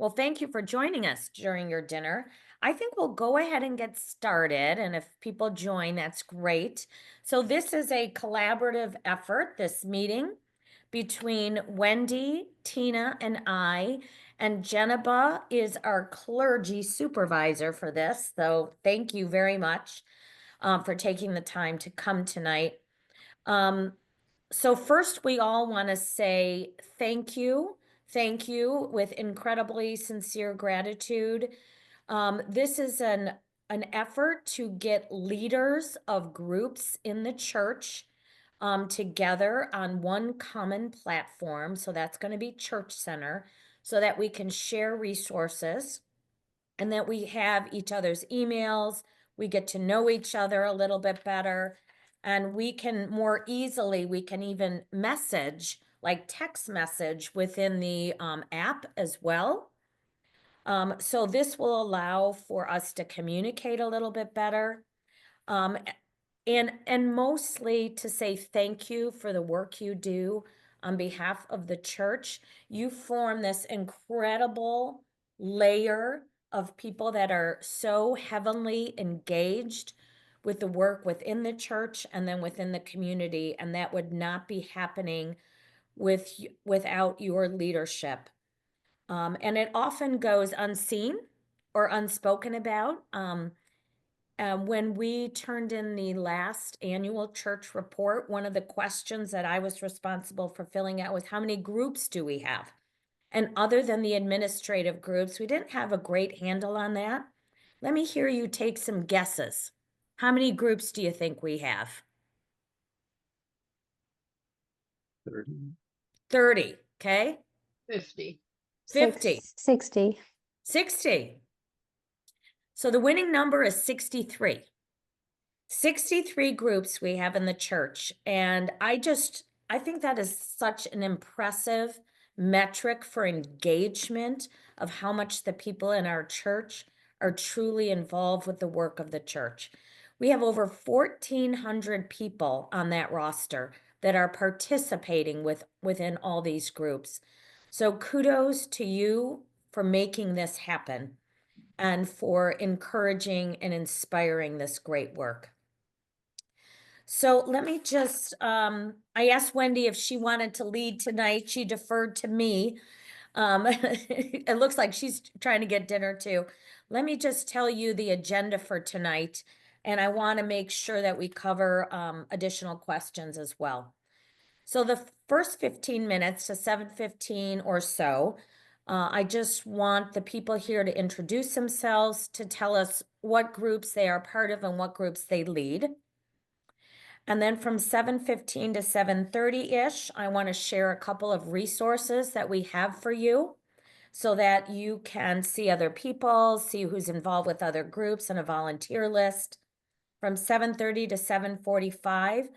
Well, thank you for joining us during your dinner. I think we'll go ahead and get started. And if people join, that's great. So, this is a collaborative effort, this meeting between Wendy, Tina, and I. And Jeneba is our clergy supervisor for this. So, thank you very much for taking the time to come tonight. So first, we all want to say thank you. Thank you with incredibly sincere gratitude. This is an effort to get leaders of groups in the church together on one common platform. So that's going to be Church Center, so that we can share resources and that we have each other's emails. We get to know each other a little bit better, and we can more easily, we can even message, like text message within the app as well. So this will allow for us to communicate a little bit better. Um, and mostly to say thank you for the work you do on behalf of the church. You form this incredible layer of people that are so heavenly engaged with the work within the church and then within the community, and that would not be happening without your leadership. And it often goes unseen or unspoken about. When we turned in the last annual church report, one of the questions that I was responsible for filling out was how many groups do we have? And other than the administrative groups, we didn't have a great handle on that. Let me hear you take some guesses. How many groups do you think we have? 30. 30, okay? 50. 50. 60. 60. So the winning number is 63. 63 groups we have in the church. And I think that is such an impressive metric for engagement of how much the people in our church are truly involved with the work of the church. We have over 1,400 people on that roster that are participating within all these groups. So kudos to you for making this happen and for encouraging and inspiring this great work. So let me just, I asked Wendy if she wanted to lead tonight. She deferred to me. It looks like she's trying to get dinner too. Let me just tell you the agenda for tonight, and I want to make sure that we cover additional questions as well. So the first 15 minutes to 7:15 or so, I just want the people here to introduce themselves, to tell us what groups they are part of and what groups they lead. And then from 7:15 to 7:30-ish, I want to share a couple of resources that we have for you so that you can see other people, see who's involved with other groups and a volunteer list. From 7:30 to 7:45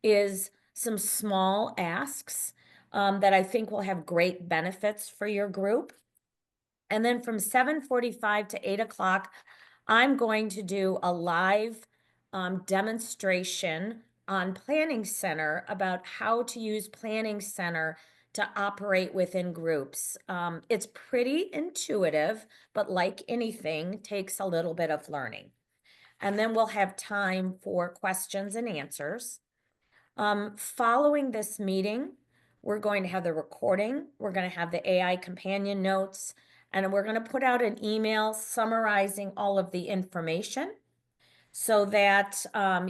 is some small asks that I think will have great benefits for your group. And then from 7:45 to 8 o'clock, I'm going to do a live demonstration on Planning Center about how to use Planning Center to operate within groups. It's pretty intuitive, but like anything, takes a little bit of learning. And then we'll have time for questions and answers. Following this meeting, we're going to have the recording, we're going to have the AI companion notes, and we're going to put out an email summarizing all of the information so that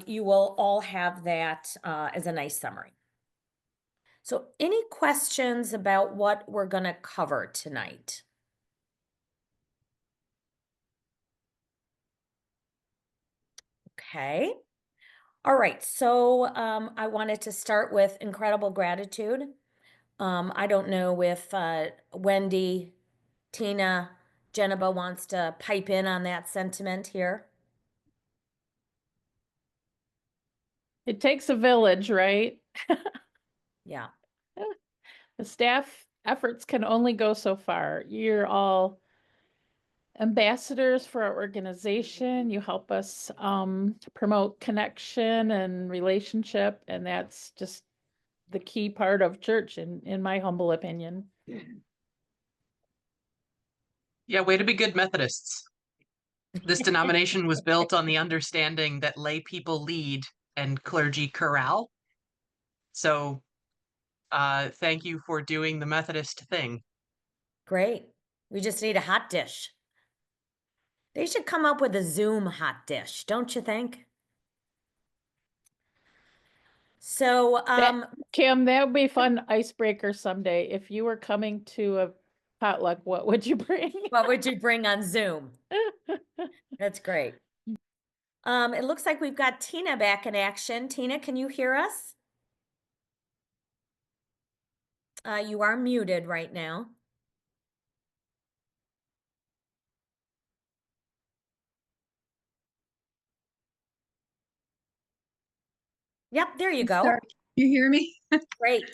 you will all have that as a nice summary. So any questions about what we're going to cover tonight? Okay. All right. So I wanted to start with incredible gratitude. I don't know if Wendy, Tina, Jeneba wants to pipe in on that sentiment here. It takes a village, right? Yeah. The staff efforts can only go so far. You're all ambassadors for our organization. You help us promote connection and relationship, and that's just the key part of church, in my humble opinion. Yeah, way to be good Methodists. This denomination was built on the understanding that lay people lead and clergy corral. So thank you for doing the Methodist thing. Great. We just need a hot dish. They should come up with a Zoom hot dish, don't you think? So, Kim, that would be fun icebreaker someday. If you were coming to a potluck, what would you bring? what would you bring on Zoom? That's great. It looks like we've got Tina back in action. Tina, can you hear us? You are muted right now. Yep, there you go. Sorry, you hear me? Great.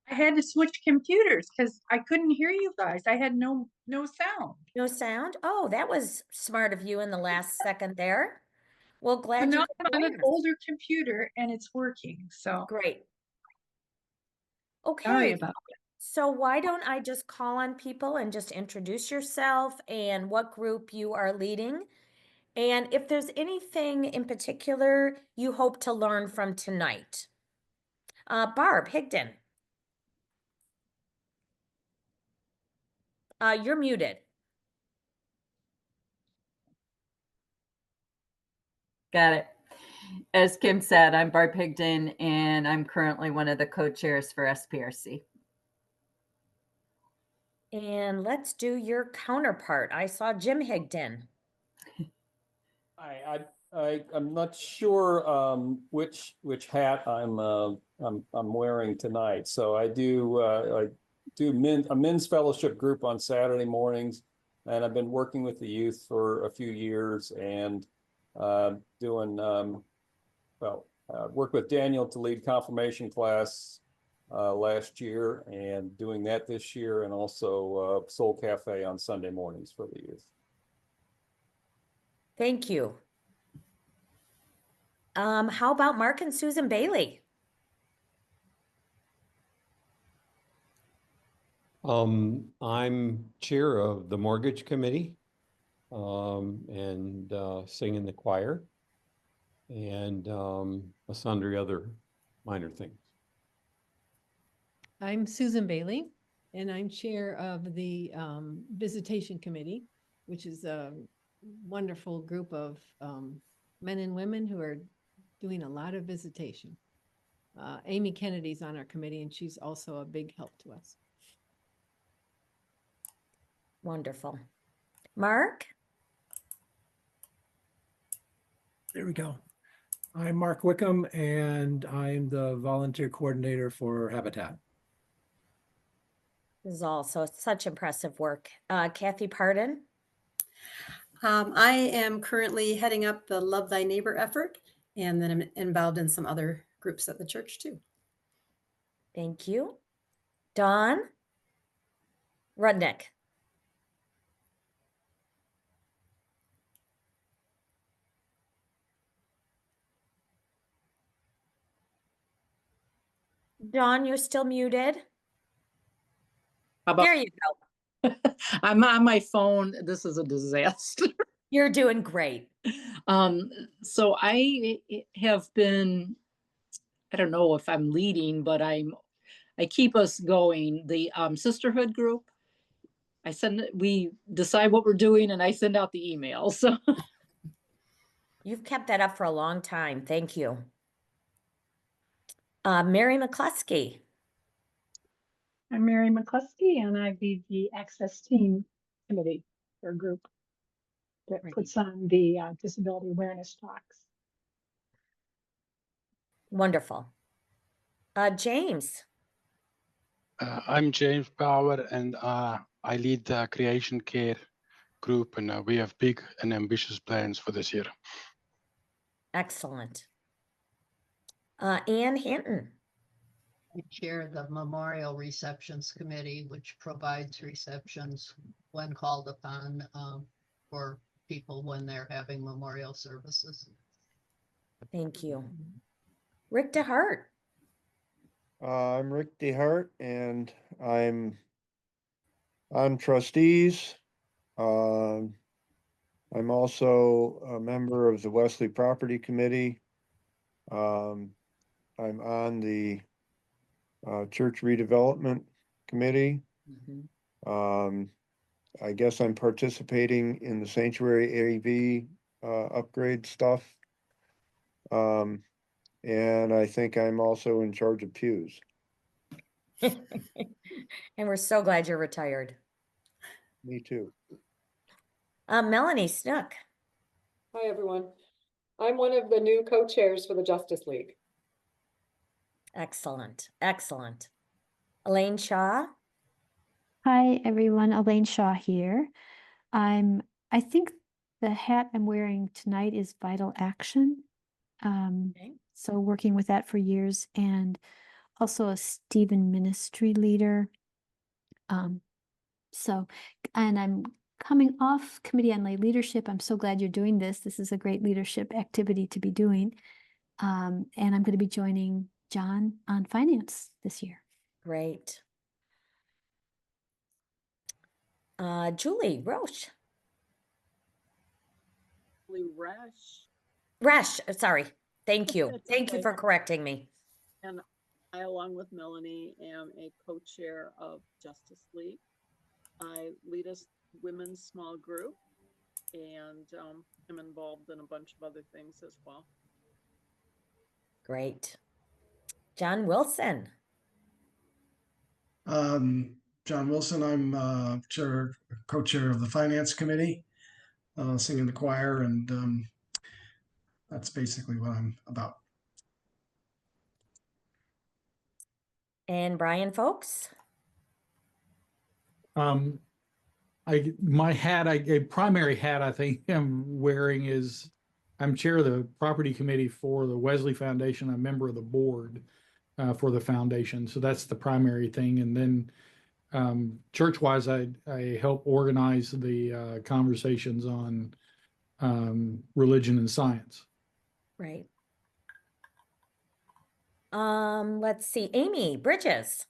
I had to switch computers because I couldn't hear you guys. I had no sound. No sound? Oh, that was smart of you in the last second there. Well, So glad you now could I'm on join an us. older computer and it's working. So Great. sorry Okay, about so why don't I just call on people and just introduce yourself and what group you are leading? And if there's anything in particular you hope to learn from tonight. Barb Higdon. You're muted. Got it. As Kim said, I'm Barb Higdon, and I'm currently one of the co-chairs for SPRC. And let's do your counterpart. I saw Jim Higdon. I'm not sure which hat I'm wearing tonight. So I do a men's fellowship group on Saturday mornings, and I've been working with the youth for a few years and doing worked with Daniel to lead confirmation class last year, and doing that this year, and also Soul Cafe on Sunday mornings for the youth. Thank you. How about Mark and Susan Bailey? I'm chair of the mortgage committee and sing in the choir and sundry other minor things. I'm Susan Bailey, and I'm chair of the Visitation Committee, which is a wonderful group of men and women who are doing a lot of visitation. Amy Kennedy's on our committee, and she's also a big help to us. Wonderful. Mark? There we go. I'm Mark Wickham, and I'm the volunteer coordinator for Habitat. This is also such impressive work. Kathy Pardon? I am currently heading up the Love Thy Neighbor effort, and then I'm involved in some other groups at the church too. Thank you. Dawn Rudnick. Dawn, you're still muted. How about, There you go. I'm on my phone. This is a disaster. You're doing great. So I have been, I don't know if I'm leading, but I keep us going. The sisterhood group, we decide what we're doing and I send out the email. So You've kept that up for a long time. Thank you. Mary McCluskey. I'm Mary McCluskey, and I lead the Access Team Committee, or group that puts on the disability awareness talks. Wonderful. James. I'm James Power, and I lead the Creation Care group, and we have big and ambitious plans for this year. Excellent. Ann Hinton. I chair the Memorial Receptions Committee, which provides receptions when called upon for people when they're having memorial services. Thank you. Rick DeHart. I'm Rick DeHart, and I'm on trustees. I'm also a member of the Wesley Property Committee. I'm on the Church Redevelopment Committee. I guess I'm participating in the Sanctuary AV upgrade stuff. And I think I'm also in charge of pews. And we're so glad you're retired. Me too. Melanie Snook. Hi, everyone. I'm one of the new co-chairs for the Justice League. Excellent. Excellent. Elaine Shaw. Hi, everyone. Elaine Shaw here. I think the hat I'm wearing tonight is Vital Action. So working with that for years, and also a Stephen ministry leader. And I'm coming off Committee on Lay Leadership. I'm so glad you're doing this. This is a great leadership activity to be doing. And I'm going to be joining John on finance this year. Great. Julie Roche. Resch, sorry. Thank you. That's Thank you okay. for correcting me. And I, along with Melanie, am a co-chair of Justice League. I lead a women's small group and am involved in a bunch of other things as well. Great. John Wilson. John Wilson, I'm co-chair of the Finance Committee, singing the choir, and that's basically what I'm about. And Brian Folks. A primary hat I think I'm wearing is I'm chair of the property committee for the Wesley Foundation. I'm a member of the board for the foundation. So that's the primary thing. And then church-wise, I help organize the conversations on religion and science. Right. Let's see, Amy Bridges.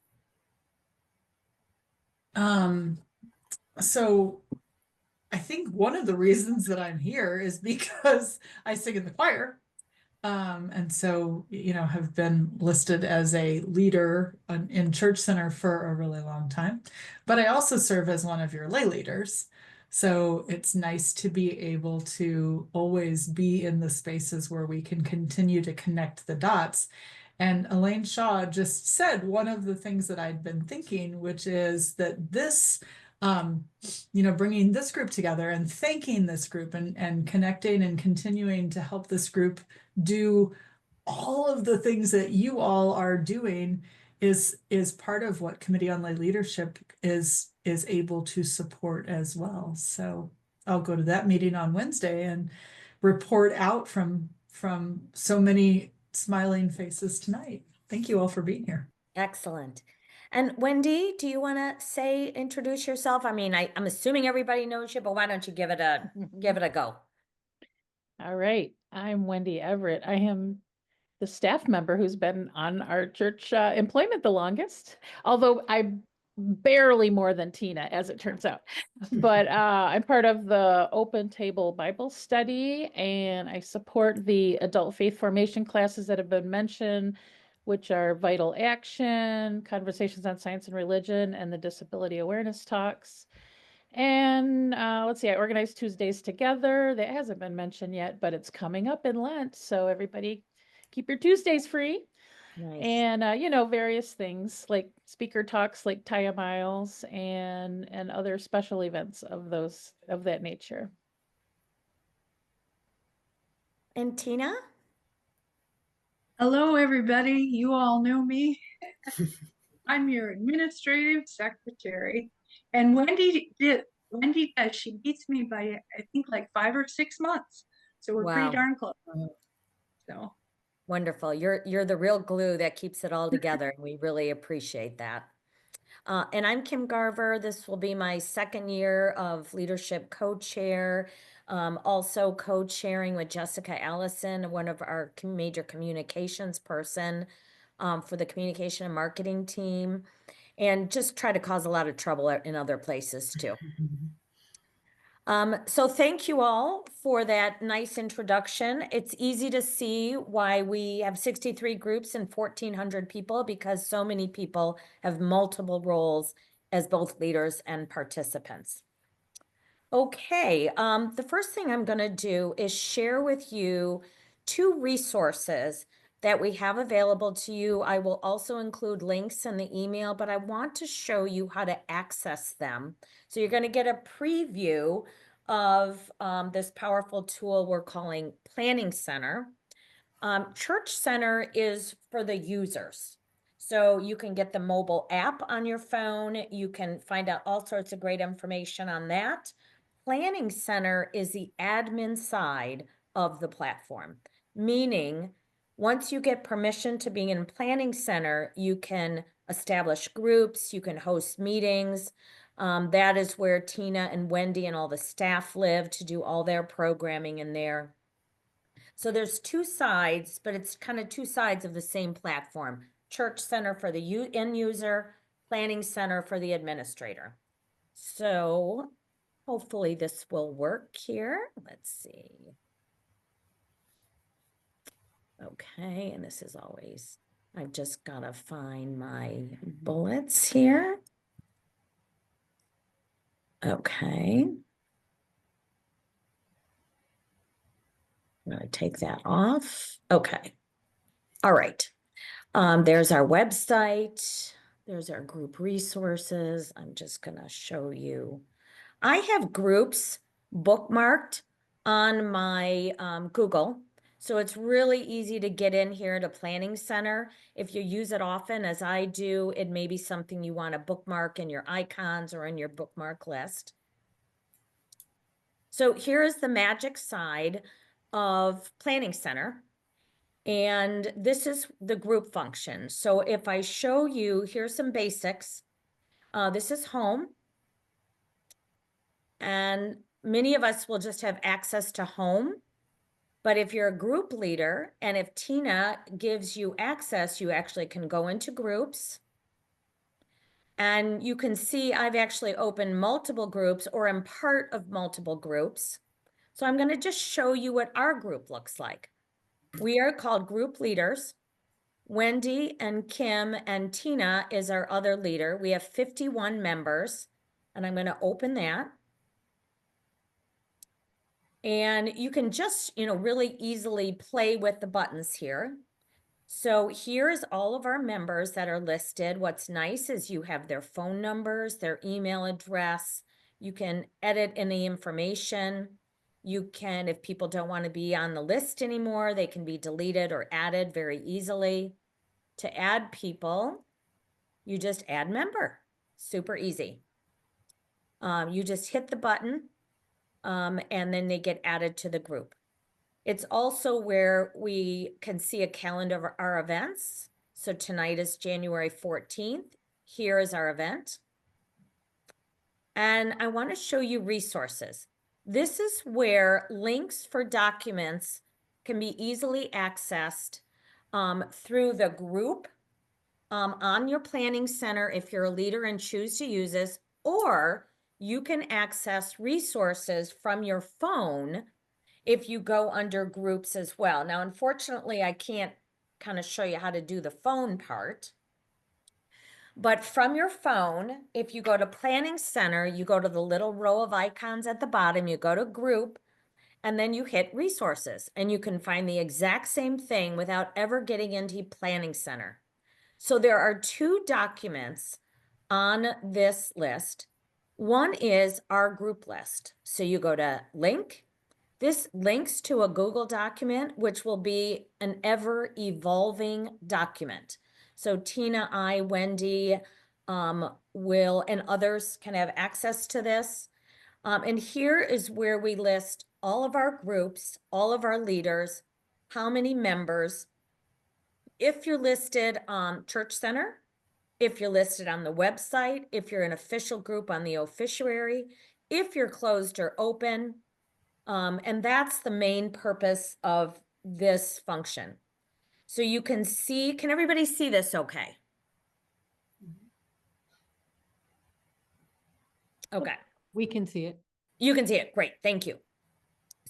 So I think one of the reasons that I'm here is because I sing in the choir. And so, have been listed as a leader in Church Center for a really long time, but I also serve as one of your lay leaders. So it's nice to be able to always be in the spaces where we can continue to connect the dots. And Elaine Shaw just said one of the things that I'd been thinking, which is that this, bringing this group together and thanking this group and connecting and continuing to help this group do all of the things that you all are doing is part of what Committee on Lay Leadership is able to support as well. So I'll go to that meeting on Wednesday and report out from so many smiling faces tonight. Thank you all for being here. Excellent. And Wendy, do you want to introduce yourself? I mean, I'm assuming everybody knows you, but why don't you give it a go? All right. I'm Wendy Everett. I am the staff member who's been on our church employment the longest, although I'm barely more than Tina, as it turns out. But I'm part of the Open Table Bible Study, and I support the adult faith formation classes that have been mentioned, which are Vital Action, Conversations on Science and Religion, and the Disability Awareness Talks. And let's see, I organized Tuesdays Together. That hasn't been mentioned yet, but it's coming up in Lent. So everybody keep your Tuesdays free. Nice. And, various things like speaker talks like Taya Miles and other special events of that nature. And Tina? Hello, everybody. You all know me. I'm your administrative secretary. And Wendy does. She beats me by, I think, like 5 or 6 months. So we're pretty Wow. darn close. So Wonderful. You're the real glue that keeps it all together. And we really appreciate that. And I'm Kim Garver. This will be my second year of leadership co-chair. Also co-chairing with Jessica Allison, one of our major communications person for the communication and marketing team, and just try to cause a lot of trouble in other places too. So thank you all for that nice introduction. It's easy to see why we have 63 groups and 1,400 people, because so many people have multiple roles as both leaders and participants. Okay, the first thing I'm going to do is share with you 2 resources that we have available to you. I will also include links in the email, but I want to show you how to access them. So you're going to get a preview of this powerful tool we're calling Planning Center. Church Center is for the users. So you can get the mobile app on your phone. You can find out all sorts of great information on that. Planning Center is the admin side of the platform, meaning once you get permission to be in Planning Center, you can establish groups, you can host meetings. That is where Tina and Wendy and all the staff live to do all their programming in there. So there's 2 sides, but it's kind of 2 sides of the same platform. Church Center for the end user, Planning Center for the administrator. So hopefully this will work here. Let's see. Okay, and this is always, I've just got to find my bullets here. Okay. I'm going to take that off. Okay. All right. There's our website. There's our group resources. I'm just going to show you. I have groups bookmarked on my Google. So it's really easy to get in here to Planning Center. If you use it often, as I do, it may be something you want to bookmark in your icons or in your bookmark list. So here is the magic side of Planning Center. And this is the group function. So if I show you, here's some basics. This is home. And many of us will just have access to home. But if you're a group leader, and if Tina gives you access, you actually can go into groups. And you can see I've actually opened multiple groups, or am part of multiple groups. So I'm going to just show you what our group looks like. We are called group leaders. Wendy and Kim and Tina is our other leader. We have 51 members, and I'm going to open that. And you can just, really easily play with the buttons here. So here's all of our members that are listed. What's nice is you have their phone numbers, their email address. You can edit any information. You can, if people don't want to be on the list anymore, they can be deleted or added very easily. To add people, you just add member. Super easy. You just hit the button, and then they get added to the group. It's also where we can see a calendar of our events. So tonight is January 14th. Here is our event. And I want to show you resources. This is where links for documents can be easily accessed through the group on your Planning Center if you're a leader and choose to use this, or you can access resources from your phone if you go under groups as well. Now, unfortunately, I can't kind of show you how to do the phone part. But from your phone, if you go to Planning Center, you go to the little row of icons at the bottom, you go to group, and then you hit resources, and you can find the exact same thing without ever getting into Planning Center. So there are 2 documents on this list. One is our group list. So you go to link. This links to a Google document, which will be an ever evolving document. So Tina, I, Wendy, will, and others can have access to this. And here is where we list all of our groups, all of our leaders, how many members. If you're listed on Church Center, if you're listed on the website, if you're an official group on the officiary, if you're closed or open. And that's the main purpose of this function. So you can see, can everybody see this okay? Okay. We can see it. You can see it. Great. Thank you.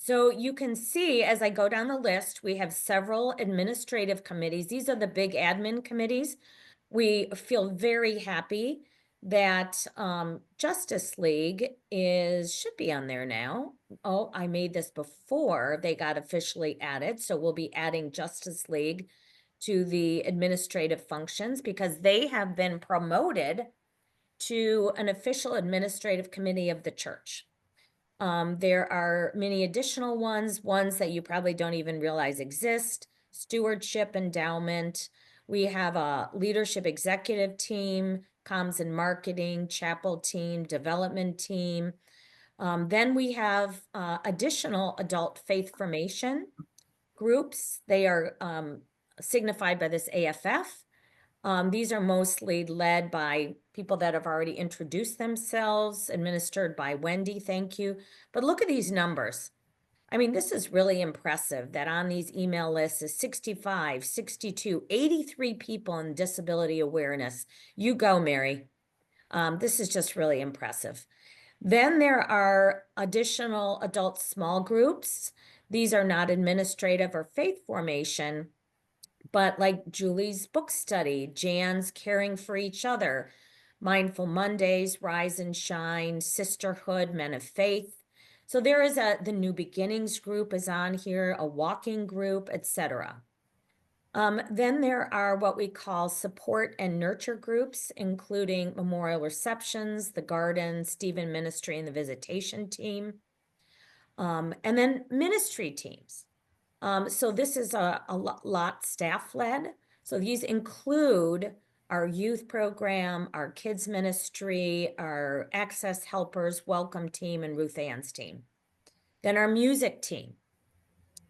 So you can see as I go down the list, we have several administrative committees. These are the big admin committees. We feel very happy that Justice League should be on there now. Oh, I made this before they got officially added. So we'll be adding Justice League to the administrative functions because they have been promoted to an official administrative committee of the church. There are many additional ones that you probably don't even realize exist: stewardship, endowment. We have a leadership executive team, comms and marketing, chapel team, development team. Then we have additional adult faith formation groups. They are signified by this AFF. These are mostly led by people that have already introduced themselves, administered by Wendy, thank you. But look at these numbers. I mean, this is really impressive that on these email lists is 65, 62, 83 people in disability awareness. You go, Mary. This is just really impressive. Then there are additional adult small groups. These are not administrative or faith formation, but like Julie's book study, Jan's Caring for Each Other, Mindful Mondays, Rise and Shine, Sisterhood, Men of Faith. So there is the New Beginnings group is on here, a walking group, etc. Then there are what we call support and nurture groups, including memorial receptions, the garden, Stephen Ministry, and the visitation team. And then ministry teams. So this is a lot staff-led. So these include our youth program, our kids ministry, our access helpers, welcome team, and Ruth Ann's team. Then our music team,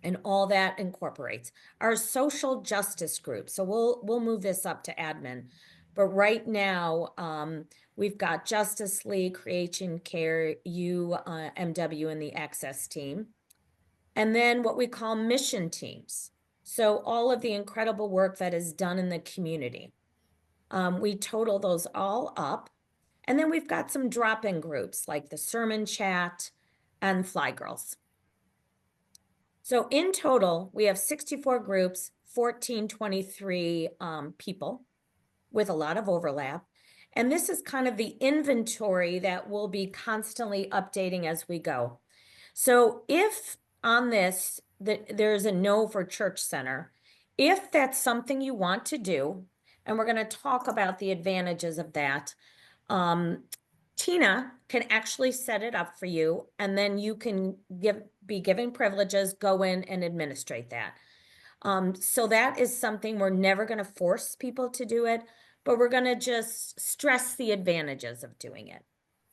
and all that incorporates our social justice group. So we'll move this up to admin. But right now, we've got Justice League, Creation Care, MW, and the access team. And then what we call mission teams. So all of the incredible work that is done in the community. We total those all up. And then we've got some drop-in groups like the Sermon Chat and Fly Girls. So in total, we have 64 groups, 1423 people with a lot of overlap. And this is kind of the inventory that we'll be constantly updating as we go. So if on this, there's a no for Church Center. If that's something you want to do, and we're going to talk about the advantages of that, Tina can actually set it up for you, and then you can be given privileges, go in and administrate that. So that is something we're never going to force people to do it, but we're going to just stress the advantages of doing it.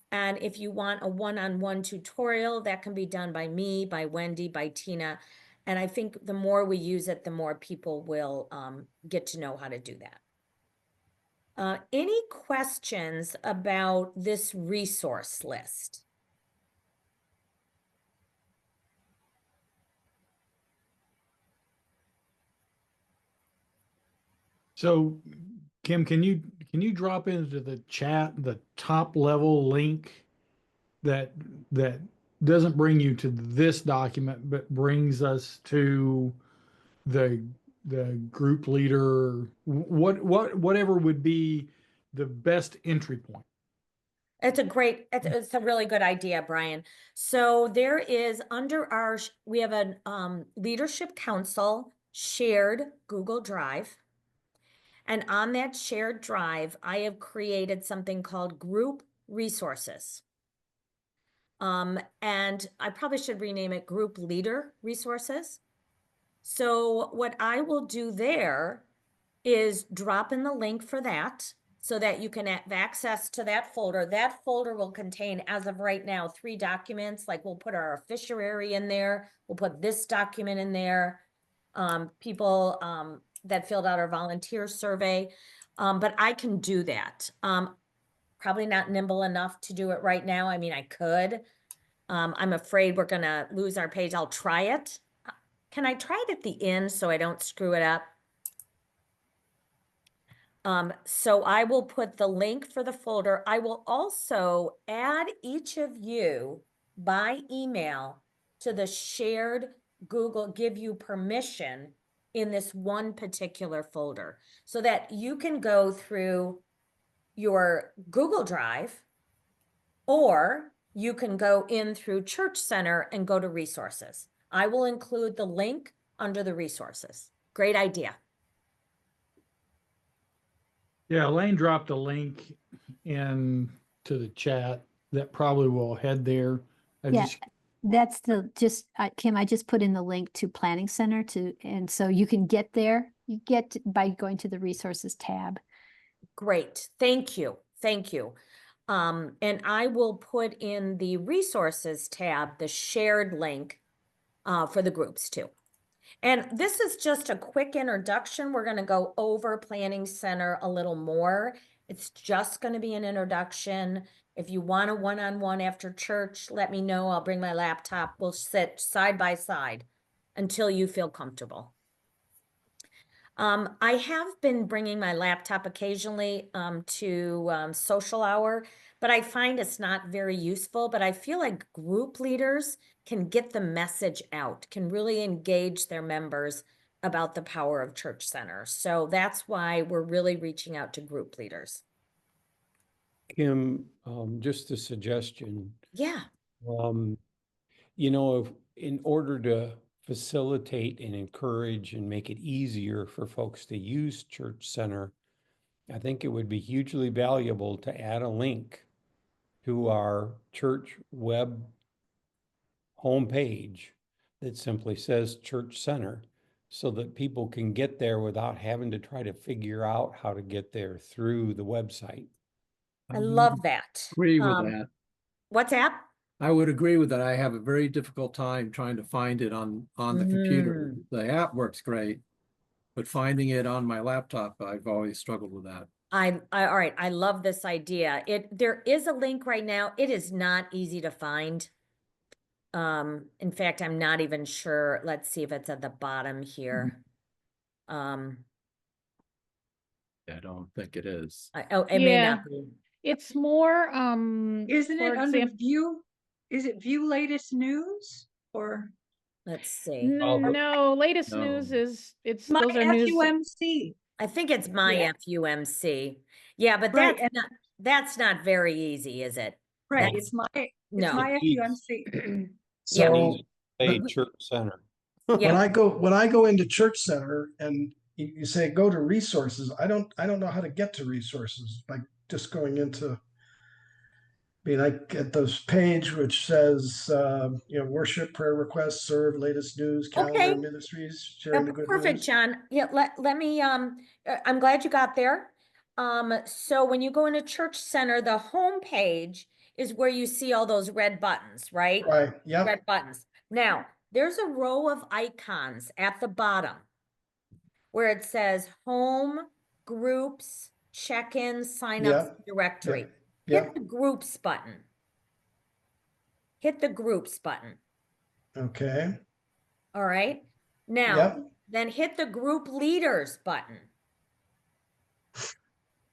And if you want a one-on-one tutorial, that can be done by me, by Wendy, by Tina. And I think the more we use it, the more people will get to know how to do that. Any questions about this resource list? So, Kim, can you drop into the chat the top level link that doesn't bring you to this document, but brings us to the group leader, whatever would be the best entry point? It's a really good idea, Brian. So there is we have a leadership council shared Google Drive. And on that shared drive, I have created something called Group Resources. And I probably should rename it Group Leader Resources. So what I will do there is drop in the link for that so that you can have access to that folder. That folder will contain, as of right now, 3 documents. Like we'll put our officiary in there. We'll put this document in there. People that filled out our volunteer survey. But I can do that. Probably not nimble enough to do it right now. I mean, I could. I'm afraid we're going to lose our page. I'll try it. Can I try it at the end so I don't screw it up? So I will put the link for the folder. I will also add each of you by email to the shared Google, give you permission in this one particular folder so that you can go through your Google Drive, or you can go in through Church Center and go to resources. I will include the link under the resources. Great idea. Yeah, Elaine dropped a link in to the chat that probably will head there. I Yeah, just, that's Kim, I just put in the link to Planning Center and so you can get there. You get by going to the resources tab. Great. Thank you. Thank you. And I will put in the resources tab, the shared link for the groups too. And this is just a quick introduction. We're going to go over Planning Center a little more. It's just going to be an introduction. If you want a one-on-one after church, let me know. I'll bring my laptop. We'll sit side by side until you feel comfortable. I have been bringing my laptop occasionally to social hour, but I find it's not very useful. But I feel like group leaders can get the message out, can really engage their members about the power of Church Center. So that's why we're really reaching out to group leaders. Kim, just a suggestion. Yeah. You know, in order to facilitate and encourage and make it easier for folks to use Church Center, I think it would be hugely valuable to add a link to our church web homepage that simply says Church Center, so that people can get there without having to try to figure out how to get there through the website. I love that. Agree with that. What's that? I would agree with that. I have a very difficult time trying to find it on the computer. The app works great, but finding it on my laptop, I've always struggled with that. All right. I love this idea. There is a link right now. It is not easy to find. In fact, I'm not even sure. Let's see if it's at the bottom here. I don't think it is. It may not be. It's more, Isn't for it under example- view? Is it view latest news or? Let's see. No, latest No. news is, My those are news. FUMC. I think it's my Yeah. FUMC. Yeah, but Right, that's not very easy, is it? Right, That's- it's my no. FUMC. Yeah. So Say Church Center. Yeah. when I go into Church Center and you say go to resources, I don't know how to get to resources. Like just going into, I get this page which says worship, prayer requests, serve, latest news, calendar, Okay. ministries, sharing the good Perfect, news. John. Yeah, let me, I'm glad you got there. So when you go into Church Center, the home page is where you see all those red buttons, right? Right. Yep. Red buttons. Now, there's a row of icons at the bottom where it says home, groups, check-ins, signups, directory. Yeah. Hit the groups button. Hit the groups button. Okay. All right. Now, Yep. then hit the group leaders button.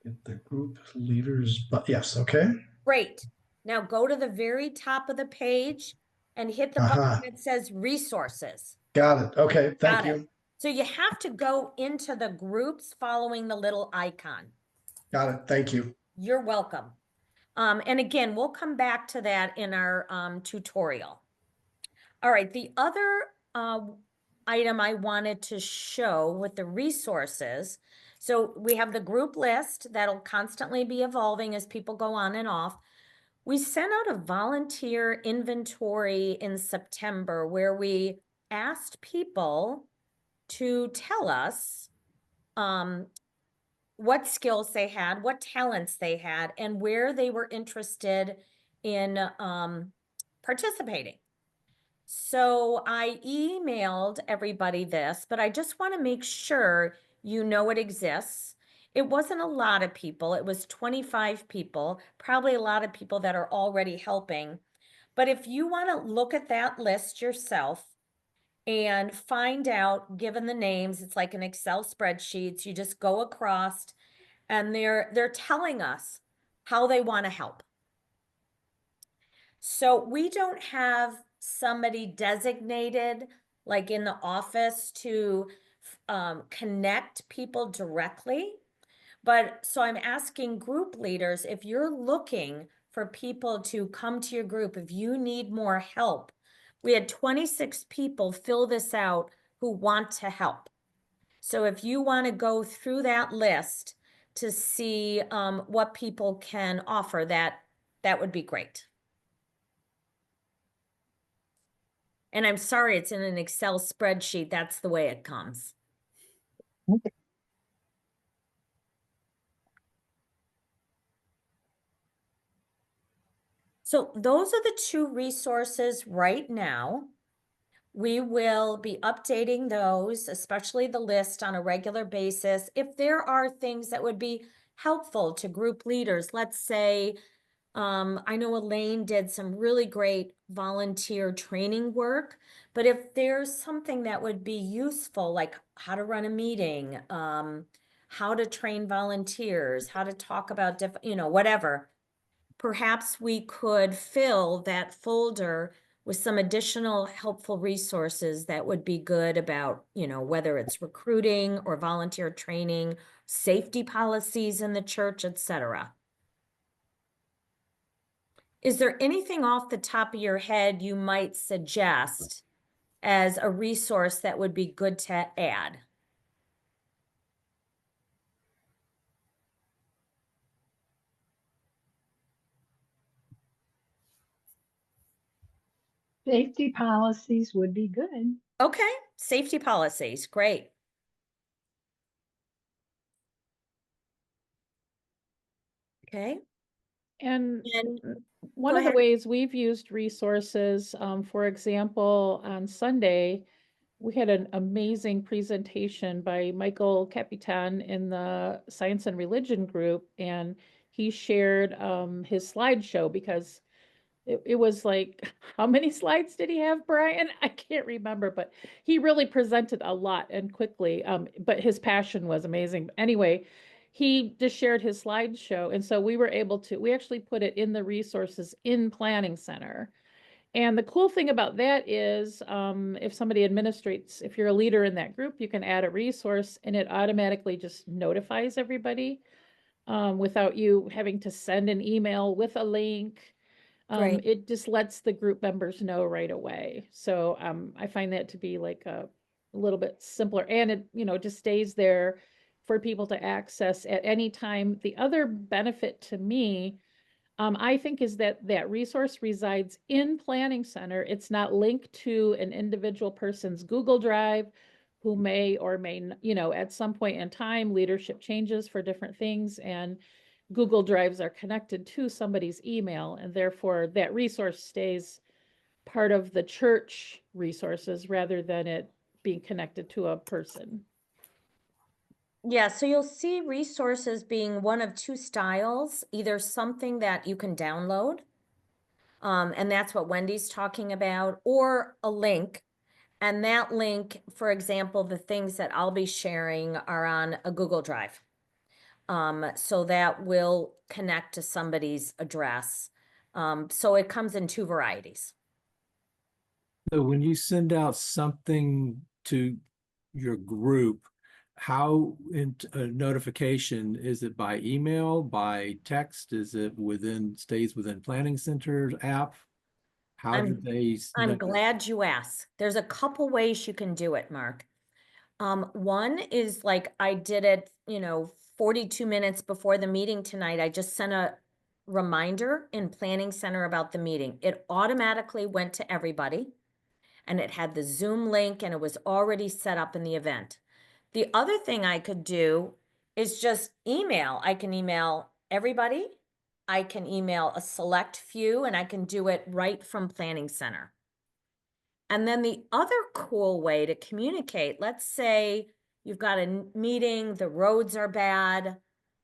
Get the group leaders, but yes. Okay. Great. Now go to the very top of the page and hit the button that says resources. Got it. Okay. Thank Got you. it. So you have to go into the groups following the little icon. Got it. Thank you. You're welcome. And again, we'll come back to that in our tutorial. All right, the other item I wanted to show with the resources. So we have the group list that'll constantly be evolving as people go on and off. We sent out a volunteer inventory in September where we asked people to tell us what skills they had, what talents they had, and where they were interested in participating. So I emailed everybody this, but I just want to make sure you know it exists. It wasn't a lot of people. It was 25 people, probably a lot of people that are already helping. But if you want to look at that list yourself and find out, given the names, it's like an Excel spreadsheet. So you just go across and they're telling us how they want to help. So we don't have somebody designated, like in the office, to connect people directly. But so I'm asking group leaders, if you're looking for people to come to your group, if you need more help, we had 26 people fill this out who want to help. So if you want to go through that list to see what people can offer, that would be great. And I'm sorry, it's in an Excel spreadsheet. That's the way it comes. So those are the two resources right now. We will be updating those, especially the list, on a regular basis. If there are things that would be helpful to group leaders, let's say, I know Elaine did some really great volunteer training work, but if there's something that would be useful, like how to run a meeting, how to train volunteers, how to talk about whatever, perhaps we could fill that folder with some additional helpful resources that would be good about, whether it's recruiting or volunteer training, safety policies in the church, etc. Is there anything off the top of your head you might suggest as a resource that would be good to add? Safety policies would be good. Okay, safety policies, great. Okay. And one go of the ahead. ways we've used resources, for example, on Sunday, we had an amazing presentation by Michael Capitan in the Science and Religion group, and he shared his slideshow because it was like, how many slides did he have, Brian? I can't remember, but he really presented a lot and quickly. But his passion was amazing. Anyway, he just shared his slideshow. And so we were able to, we actually put it in the resources in Planning Center. And the cool thing about that is if somebody administrates, if you're a leader in that group, you can add a resource and it automatically just notifies everybody without you having to send an email with a link. Great. It just lets the group members know right away. So I find that to be like a little bit simpler, and it, just stays there for people to access at any time. The other benefit to me, I think, is that that resource resides in Planning Center. It's not linked to an individual person's Google Drive, who may or may, at some point in time, leadership changes for different things, and Google Drives are connected to somebody's email, and therefore that resource stays part of the church resources rather than it being connected to a person. Yeah, so you'll see resources being one of two styles, either something that you can download, and that's what Wendy's talking about, or a link. And that link, for example, the things that I'll be sharing are on a Google Drive. So that will connect to somebody's address. So it comes in two varieties. So when you send out something to your group, how in a notification, is it by email, by text? Is it stays within Planning Center app? How do they? I'm glad you asked. There's a couple ways you can do it, Mark. One is like I did it, 42 minutes before the meeting tonight. I just sent a reminder in Planning Center about the meeting. It automatically went to everybody, and it had the Zoom link, and it was already set up in the event. The other thing I could do is just email. I can email everybody. I can email a select few, and I can do it right from Planning Center. And then the other cool way to communicate, let's say you've got a meeting, the roads are bad,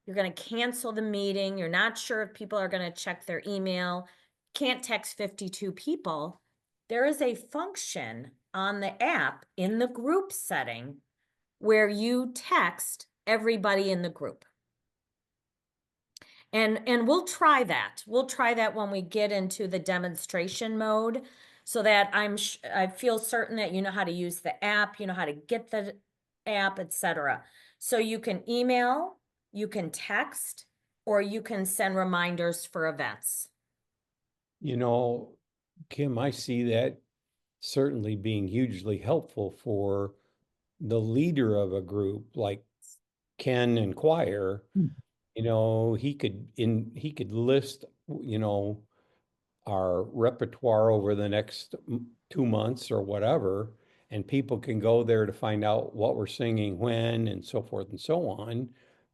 you're going to cancel the meeting, you're not sure if people are going to check their email, can't text 52 people. There is a function on the app in the group setting where you text everybody in the group. And we'll try that. We'll try that when we get into the demonstration mode so that I feel certain that you know how to use the app, you know how to get the app, etc. So you can email, you can text, or you can send reminders for events. You know, Kim, I see that certainly being hugely helpful for the leader of a group like Ken and Choir. You know, he could list, you know, our repertoire over the next 2 months or whatever, and people can go there to find out what we're singing when and so forth and so on.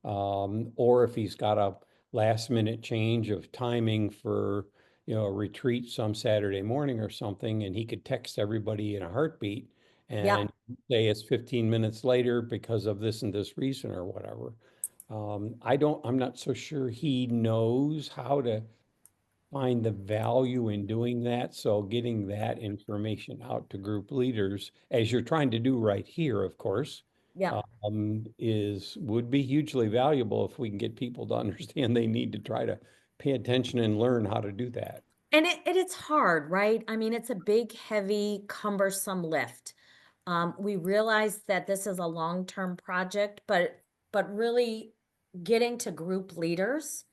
Or if he's got a last minute change of timing for, you know, a retreat some Saturday morning or something, and he could text everybody in a heartbeat and say it's 15 minutes later because of this and this reason or whatever. I'm not so sure he knows how to find the value in doing that. So getting that information out to group leaders, as you're trying to do right here, of course, Yeah. would be hugely valuable if we can get people to understand they need to try to pay attention and learn how to do that. And it's hard, right? I mean, it's a big, heavy, cumbersome lift. We realize that this is a long-term project, but really getting to group leaders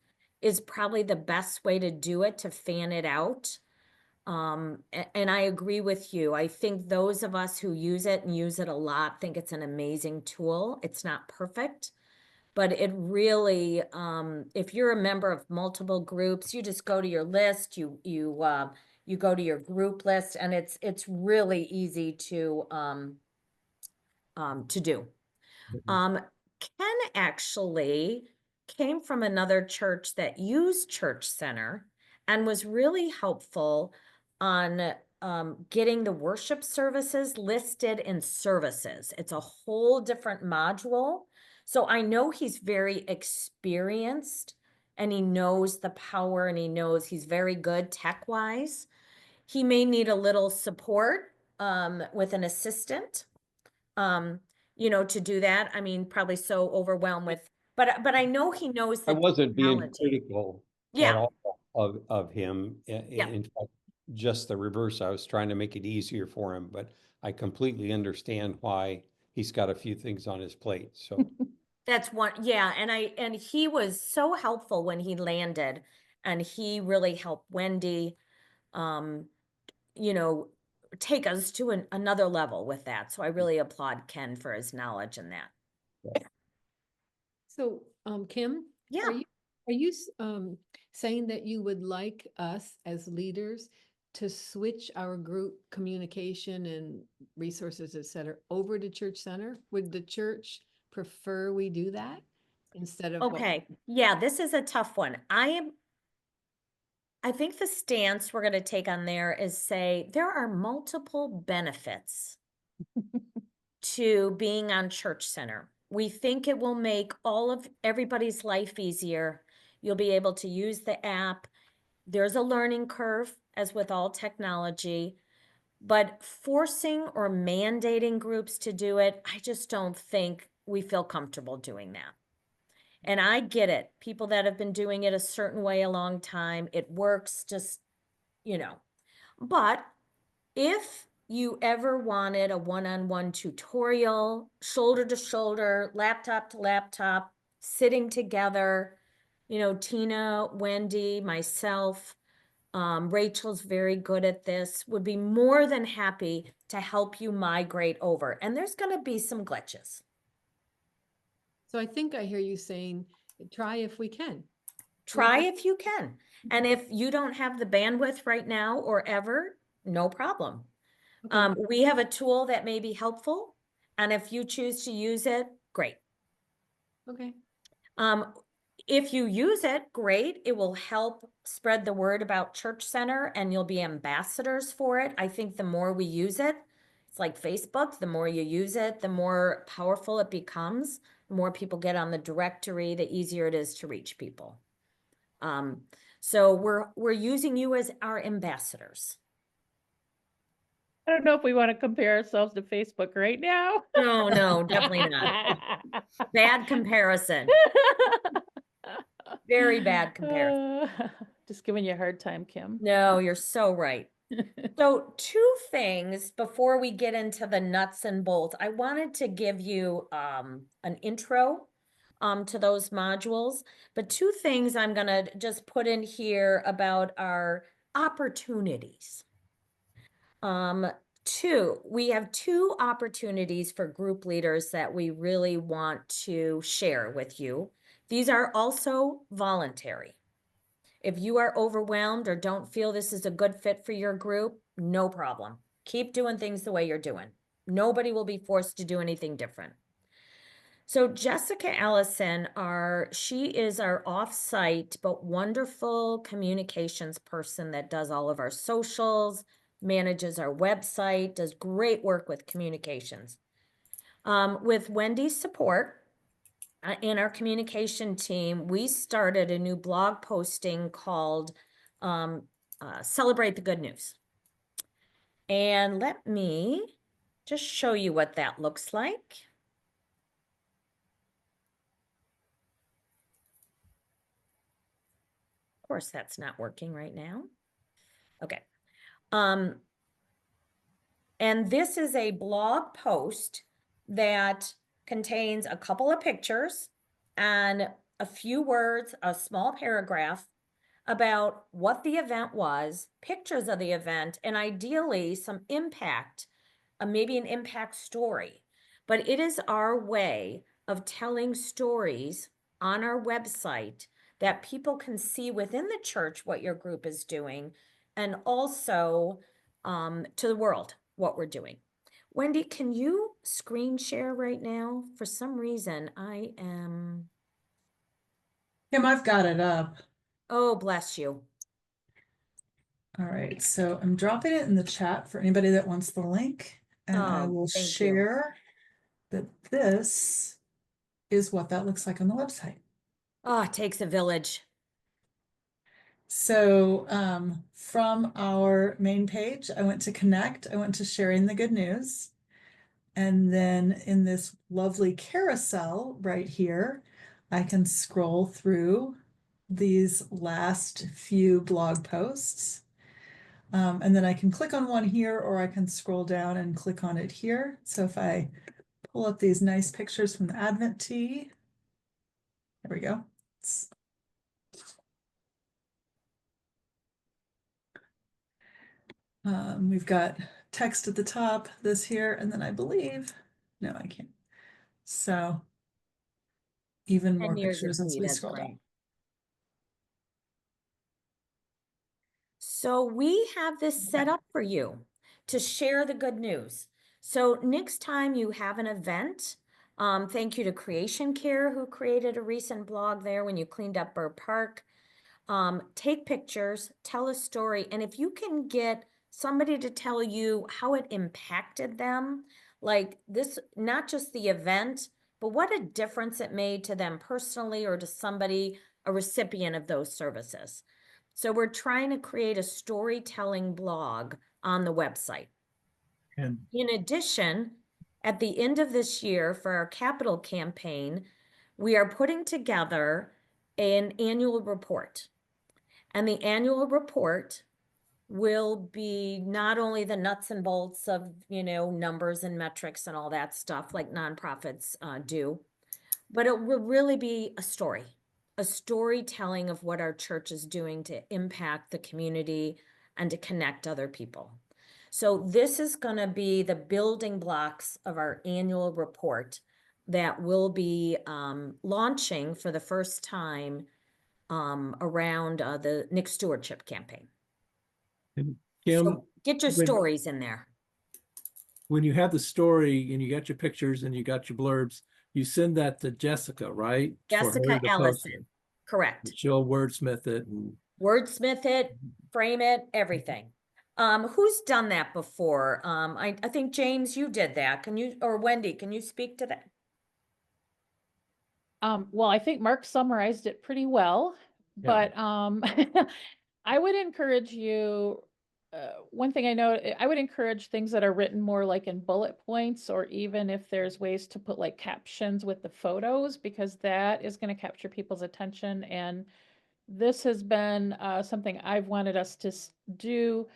is probably the best way to do it, to fan it out. And I agree with you. I think those of us who use it and use it a lot think it's an amazing tool. It's not perfect, but it really, if you're a member of multiple groups, you just go to your list, you go to your group list, and it's really easy to do. Ken actually came from another church that used Church Center and was really helpful on getting the worship services listed in services. It's a whole different module. So I know he's very experienced and he knows the power and he knows he's very good tech-wise. He may need a little support with an assistant, you know, to do that. I mean, probably so overwhelmed with, but I know he knows I the wasn't being technology. critical at Yeah. all of him. Yeah. In fact, just the reverse. I was trying to make it easier for him, but I completely understand why he's got a few things on his plate. So That's one, yeah, and he was so helpful when he landed, and he really helped Wendy, you know, take us to another level with that. So I really applaud Ken for his knowledge in that. So, Kim? Yeah. Are you saying that you would like us as leaders to switch our group communication and resources, et cetera, over to Church Center? Would the church prefer we do that instead of what- Okay, yeah, this is a tough one. I think the stance we're going to take on there is say there are multiple benefits to being on Church Center. We think it will make everybody's life easier. You'll be able to use the app. There's a learning curve, as with all technology, but forcing or mandating groups to do it, I just don't think we feel comfortable doing that. And I get it. People that have been doing it a certain way a long time, it works, just, you know. But if you ever wanted a one-on-one tutorial, shoulder to shoulder, laptop to laptop, sitting together, you know, Tina, Wendy, myself, Rachel's very good at this, would be more than happy to help you migrate over. And there's going to be some glitches. So I think I hear you saying, try if we can. Try if you can. And if you don't have the bandwidth right now or ever, no problem. We have a tool that may be helpful. And if you choose to use it, great. Okay. If you use it, great. It will help spread the word about Church Center and you'll be ambassadors for it. I think the more we use it, it's like Facebook, the more you use it, the more powerful it becomes. The more people get on the directory, the easier it is to reach people. So we're using you as our ambassadors. I don't know if we want to compare ourselves to Facebook right now. No, definitely not. Bad comparison. Very bad comparison. Just giving you a hard time, Kim. No, you're so right. So two things before we get into the nuts and bolts. I wanted to give you an intro to those modules, but two things I'm gonna just put in here about our opportunities. We have two opportunities for group leaders that we really want to share with you. These are also voluntary. If you are overwhelmed or don't feel this is a good fit for your group, no problem. Keep doing things the way you're doing. Nobody will be forced to do anything different. So Jessica Ellison, she is our off-site but wonderful communications person that does all of our socials, manages our website, does great work with communications. With Wendy's support, in our communication team, we started a new blog posting called Celebrate the Good News. And let me just show you what that looks like. Of course, that's not working right now. Okay. And this is a blog post that contains a couple of pictures and a few words, a small paragraph about what the event was, pictures of the event, and ideally some impact, maybe an impact story. But it is our way of telling stories on our website that people can see within the church what your group is doing, and also to the world what we're doing. Wendy, can you screen share right now? For some reason, I am. Kim, I've got it up. Oh, bless you. All right, so I'm dropping it in the chat for anybody that wants the link, and I will thank you. share that this is what that looks like on the website. Oh, it takes a village. So from our main page, I went to connect, I went to sharing the good news. And then in this lovely carousel right here, I can scroll through these last few blog posts. And then I can click on one here, or I can scroll down and click on it here. So if I pull up these nice pictures from the Advent Tea, there we go. We've got text at the top, this here, and then I believe, no, I can't. So even more pictures as we scroll down. So we have this set up for you to share the good news. So next time you have an event, thank you to Creation Care who created a recent blog there when you cleaned up Burr Park. Take pictures, tell a story, and if you can get somebody to tell you how it impacted them, like this, not just the event, but what a difference it made to them personally or to somebody, a recipient of those services. So we're trying to create a storytelling blog on the website. And in addition, at the end of this year for our capital campaign, we are putting together an annual report. And the annual report will be not only the nuts and bolts of, numbers and metrics and all that stuff like nonprofits do, but it will really be a storytelling of what our church is doing to impact the community and to connect other people. So this is going to be the building blocks of our annual report that will be launching for the first time around the Nick Stewardship campaign. And Kim, So get your stories in there. when you have the story and you got your pictures and you got your blurbs, you send that to Jessica, right? For her Jessica to post Ellison, it. correct. She'll wordsmith it and Wordsmith it, frame it, everything. Who's done that before? I think James, you did that. Can you, or Wendy, can you speak to that? Well, I think Mark summarized it pretty well, Yeah. but I would encourage you, one thing I know, I would encourage things that are written more like in bullet points, or even if there's ways to put like captions with the photos, because that is going to capture people's attention. And this has been something I've wanted us to do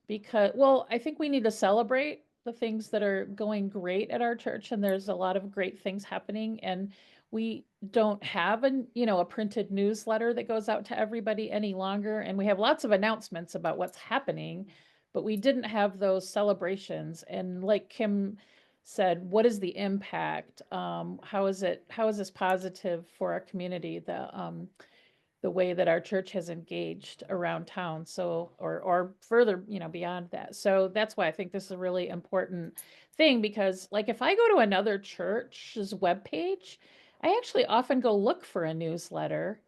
because, well, I think we need to celebrate the things that are going great at our church, and there's a lot of great things happening. And we don't have a printed newsletter that goes out to everybody any longer. And we have lots of announcements about what's happening, but we didn't have those celebrations. And like Kim said, what is the impact? How is this positive for our community? The way that our church has engaged around town. So, or further, beyond that. So that's why I think this is a really important thing, because like if I go to another church's webpage, I actually often go look for a newsletter.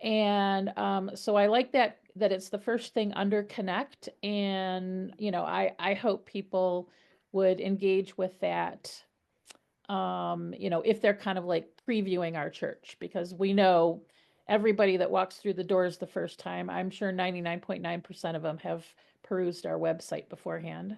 And so I like that it's the first thing under Connect. And, I hope people would engage with that, if they're kind of like previewing our church, because we know everybody that walks through the doors the first time, I'm sure 99.9% of them have perused our website beforehand.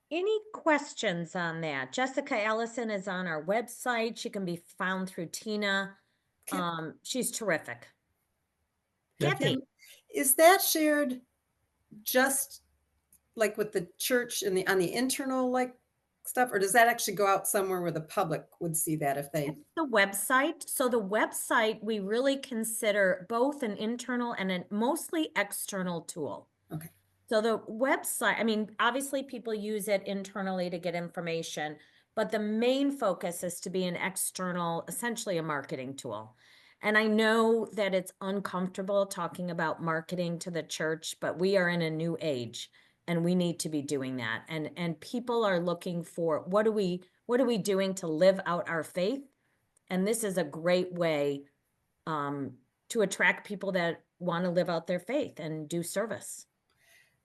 Any questions on that? Jessica Ellison is on our website. She can be found through Tina. She's terrific. Kathy, Is that shared just like with the church and on the internal like stuff, or does that actually go out somewhere where the public would see that if they? the website. So the website, we really consider both an internal and a mostly external tool. Okay. So the website, I mean, obviously people use it internally to get information, but the main focus is to be an external, essentially a marketing tool. And I know that it's uncomfortable talking about marketing to the church, but we are in a new age and we need to be doing that. And people are looking for what are we doing to live out our faith? And this is a great way to attract people that want to live out their faith and do service.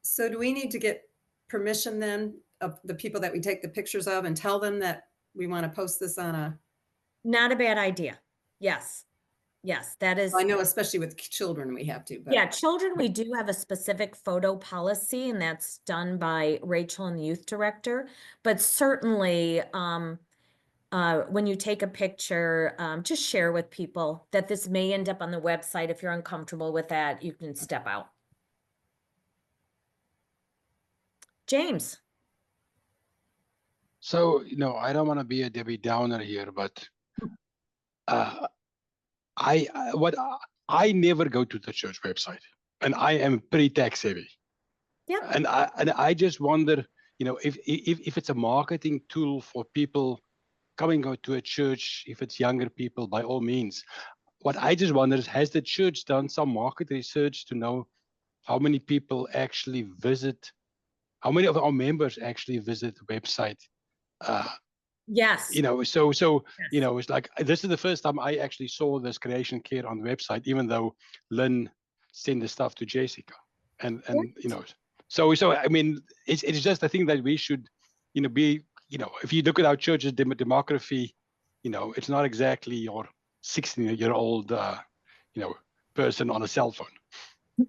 So do we need to get permission then of the people that we take the pictures of and tell them that we want to post this on a? Not a bad idea. Yes. Yes, that is. I know, especially with children, we have to. But. Yeah, children, we do have a specific photo policy, and that's done by Rachel and the youth director. But certainly, when you take a picture, just share with people that this may end up on the website. If you're uncomfortable with that, you can step out. James. So, I don't want to be a Debbie Downer here, but I never go to the church website, and I am pretty tech savvy. Yeah. And I just wonder, if it's a marketing tool for people coming to a church, if it's younger people, by all means. What I just wonder is, has the church done some market research to know how many people actually visit, how many of our members actually visit the website? Yes. So yes. It's like, this is the first time I actually saw this Creation Care on the website, even though Lynn sent the stuff to Jessica. And so I mean, it's just a thing that we should, be, if you look at our church's demography, it's not exactly your 16-year-old, person on a cell phone.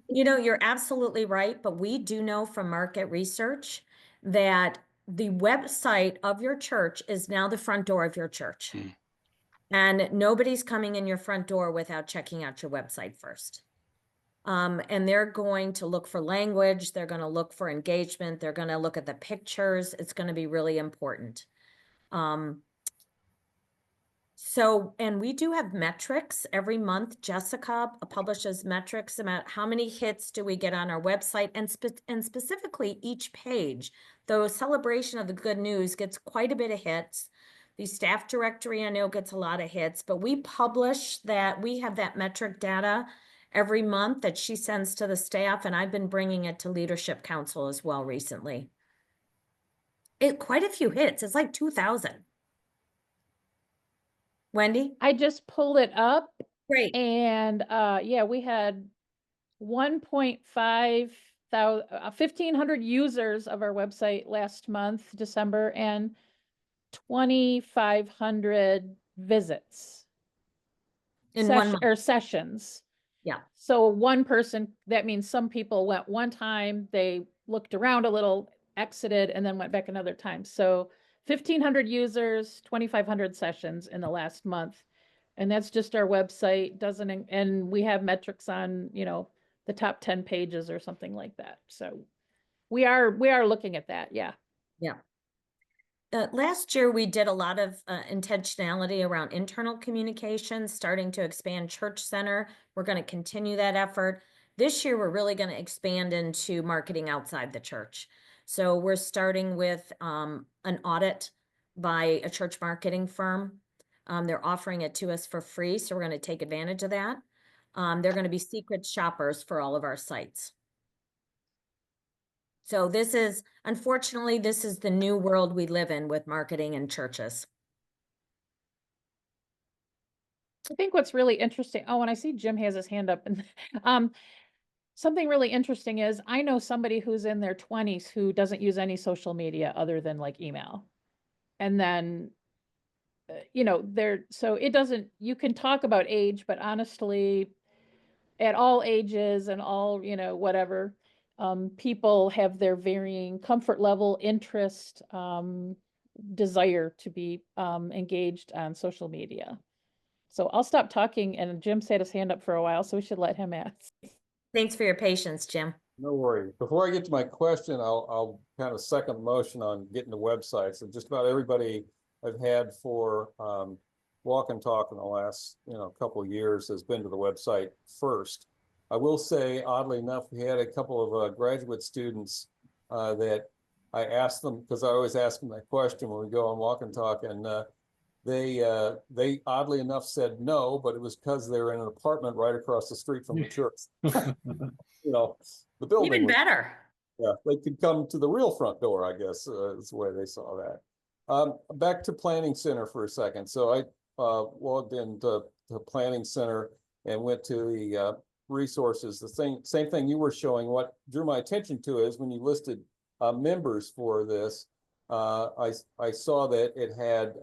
You're absolutely right, but we do know from market research that the website of your church is now the front door of your church. And nobody's coming in your front door without checking out your website first. And they're going to look for language. They're going to look for engagement. They're going to look at the pictures. It's going to be really important. And we do have metrics every month. Jessica publishes metrics about how many hits do we get on our website, and specifically each page. The celebration of the good news gets quite a bit of hits. The staff directory, I know, gets a lot of hits, but we publish that. We have that metric data every month that she sends to the staff, and I've been bringing it to Leadership Council as well recently. Quite a few hits. It's like 2,000. Wendy? I just pulled it up. Great. And we had 1,500 users of our website last month, December, and 2,500 visits. In 1 month. Or sessions. Yeah. So one person, that means some people went one time, they looked around a little, exited, and then went back another time. So 1,500 users, 2,500 sessions in the last month. And that's just our website, and we have metrics on, the top 10 pages or something like that. So we are looking at that. Yeah. Yeah. Last year, we did a lot of intentionality around internal communication, starting to expand Church Center. We're going to continue that effort. This year, we're really going to expand into marketing outside the church. So we're starting with an audit by a church marketing firm. They're offering it to us for free, so we're going to take advantage of that. They're going to be secret shoppers for all of our sites. So unfortunately, this is the new world we live in with marketing in churches. I think what's really interesting, and I see Jim has his hand up, and something really interesting is I know somebody who's in their 20s who doesn't use any social media other than like email. And then, so it doesn't, you can talk about age, but honestly, at all ages and all, whatever, people have their varying comfort level, interest, desire to be engaged on social media. So I'll stop talking, and Jim's had his hand up for a while, so we should let him ask. Thanks for your patience, Jim. No worries. Before I get to my question, I'll kind of second motion on getting the websites. And just about everybody I've had for Walk and Talk in the last couple of years has been to the website first. I will say, oddly enough, we had a couple of graduate students that I asked them, because I always ask them that question when we go on Walk and Talk, and they oddly enough said no, but it was because they were in an apartment right across the street from the church. The building Even was, better. yeah, they could come to the real front door, I guess, is the way they saw that. Back to Planning Center for a second. So I logged into the Planning Center and went to the resources. The same thing you were showing. What drew my attention to is when you listed members for this, I saw that it had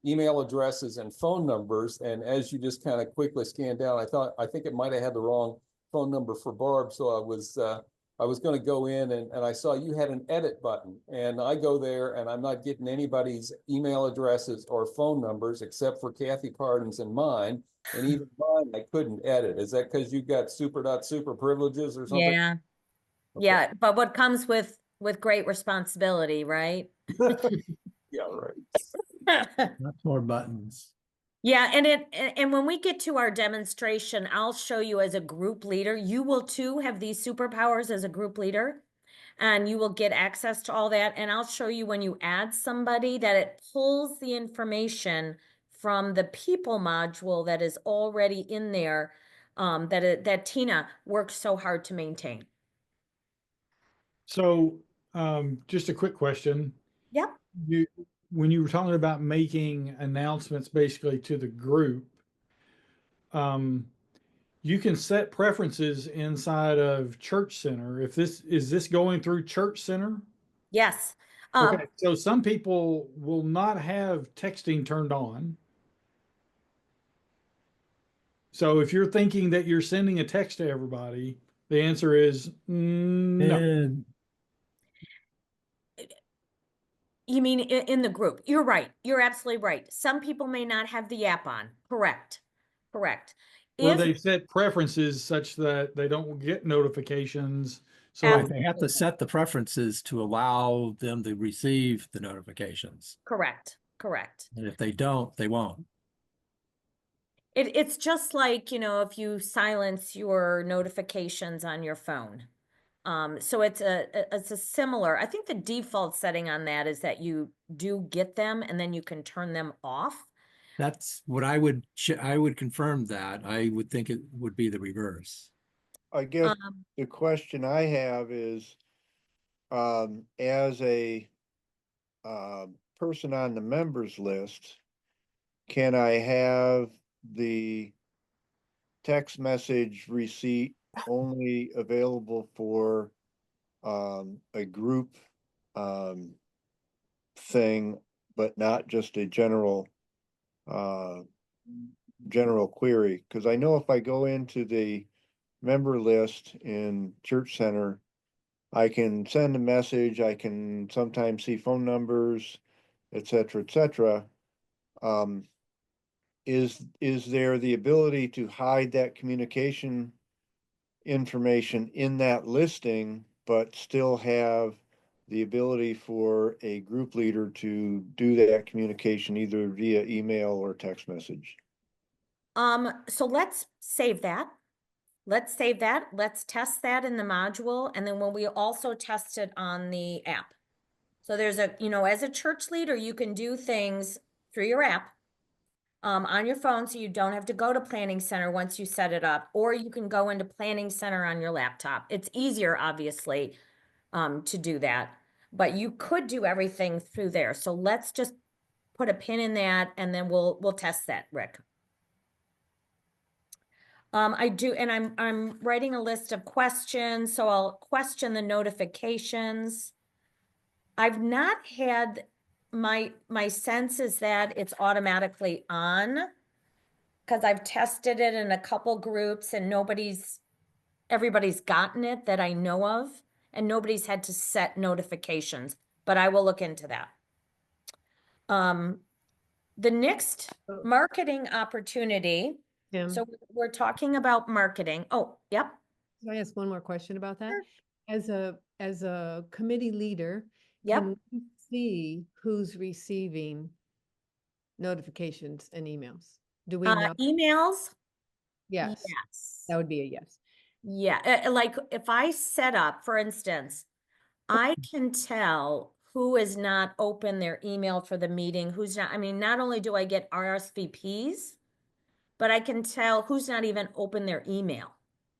email addresses and phone numbers. And as you just kind of quickly scanned down, I think it might have had the wrong phone number for Barb. So I was going to go in and I saw you had an edit button, and I go there and I'm not getting anybody's email addresses or phone numbers except for Kathy Pardon's and mine. And even mine, I couldn't edit. Is that because you got super privileges or something? Yeah. Okay. Yeah. But what comes with great responsibility, right? Yeah, right. Lots more buttons. Yeah, and when we get to our demonstration, I'll show you as a group leader. You will too have these superpowers as a group leader, and you will get access to all that. And I'll show you when you add somebody that it pulls the information from the people module that is already in there, that Tina worked so hard to maintain. So just a quick question. Yep. When you were talking about making announcements basically to the group, you can set preferences inside of Church Center. Is this going through Church Center? Yes. Okay, so some people will not have texting turned on. So if you're thinking that you're sending a text to everybody, the answer is no. You mean in the group? You're right. You're absolutely right. Some people may not have the app on. Correct. Or they set preferences such that they don't get notifications. So they have to set the preferences to allow them to receive the notifications. Correct. And if they don't, they won't. It's just like, if you silence your notifications on your phone. So it's a similar, I think the default setting on that is that you do get them and then you can turn them off. That's what I would confirm that. I would think it would be the reverse. I guess the question I have is, as a person on the members list, can I have the text message receipt only available for a group thing, but not just a general general query, because I know if I go into the member list in Church Center, I can send a message, I can sometimes see phone numbers, et cetera, et cetera. Is there the ability to hide that communication information in that listing, but still have the ability for a group leader to do that communication either via email or text message? So let's save that. Let's save that. Let's test that in the module. And then when we also test it on the app. So there's a, as a church leader, you can do things through your app on your phone. So you don't have to go to Planning Center once you set it up, or you can go into Planning Center on your laptop. It's easier, obviously, to do that, but you could do everything through there. So let's just put a pin in that, and then we'll test that, Rick. I do, and I'm writing a list of questions, so I'll question the notifications. I've not had, my sense is that it's automatically on, because I've tested it in a couple groups and everybody's gotten it that I know of, and nobody's had to set notifications, but I will look into that. The next marketing opportunity. So we're talking about marketing. Oh, yep. Can I ask one more question about that? Sure. As a committee leader, yep, can we see who's receiving notifications and emails? Do we know? Emails? Yes. Yes. That would be a yes. Yeah, like if I set up, for instance, I can tell who has not opened their email for the meeting, who's not. I mean, not only do I get RSVPs, but I can tell who's not even opened their email.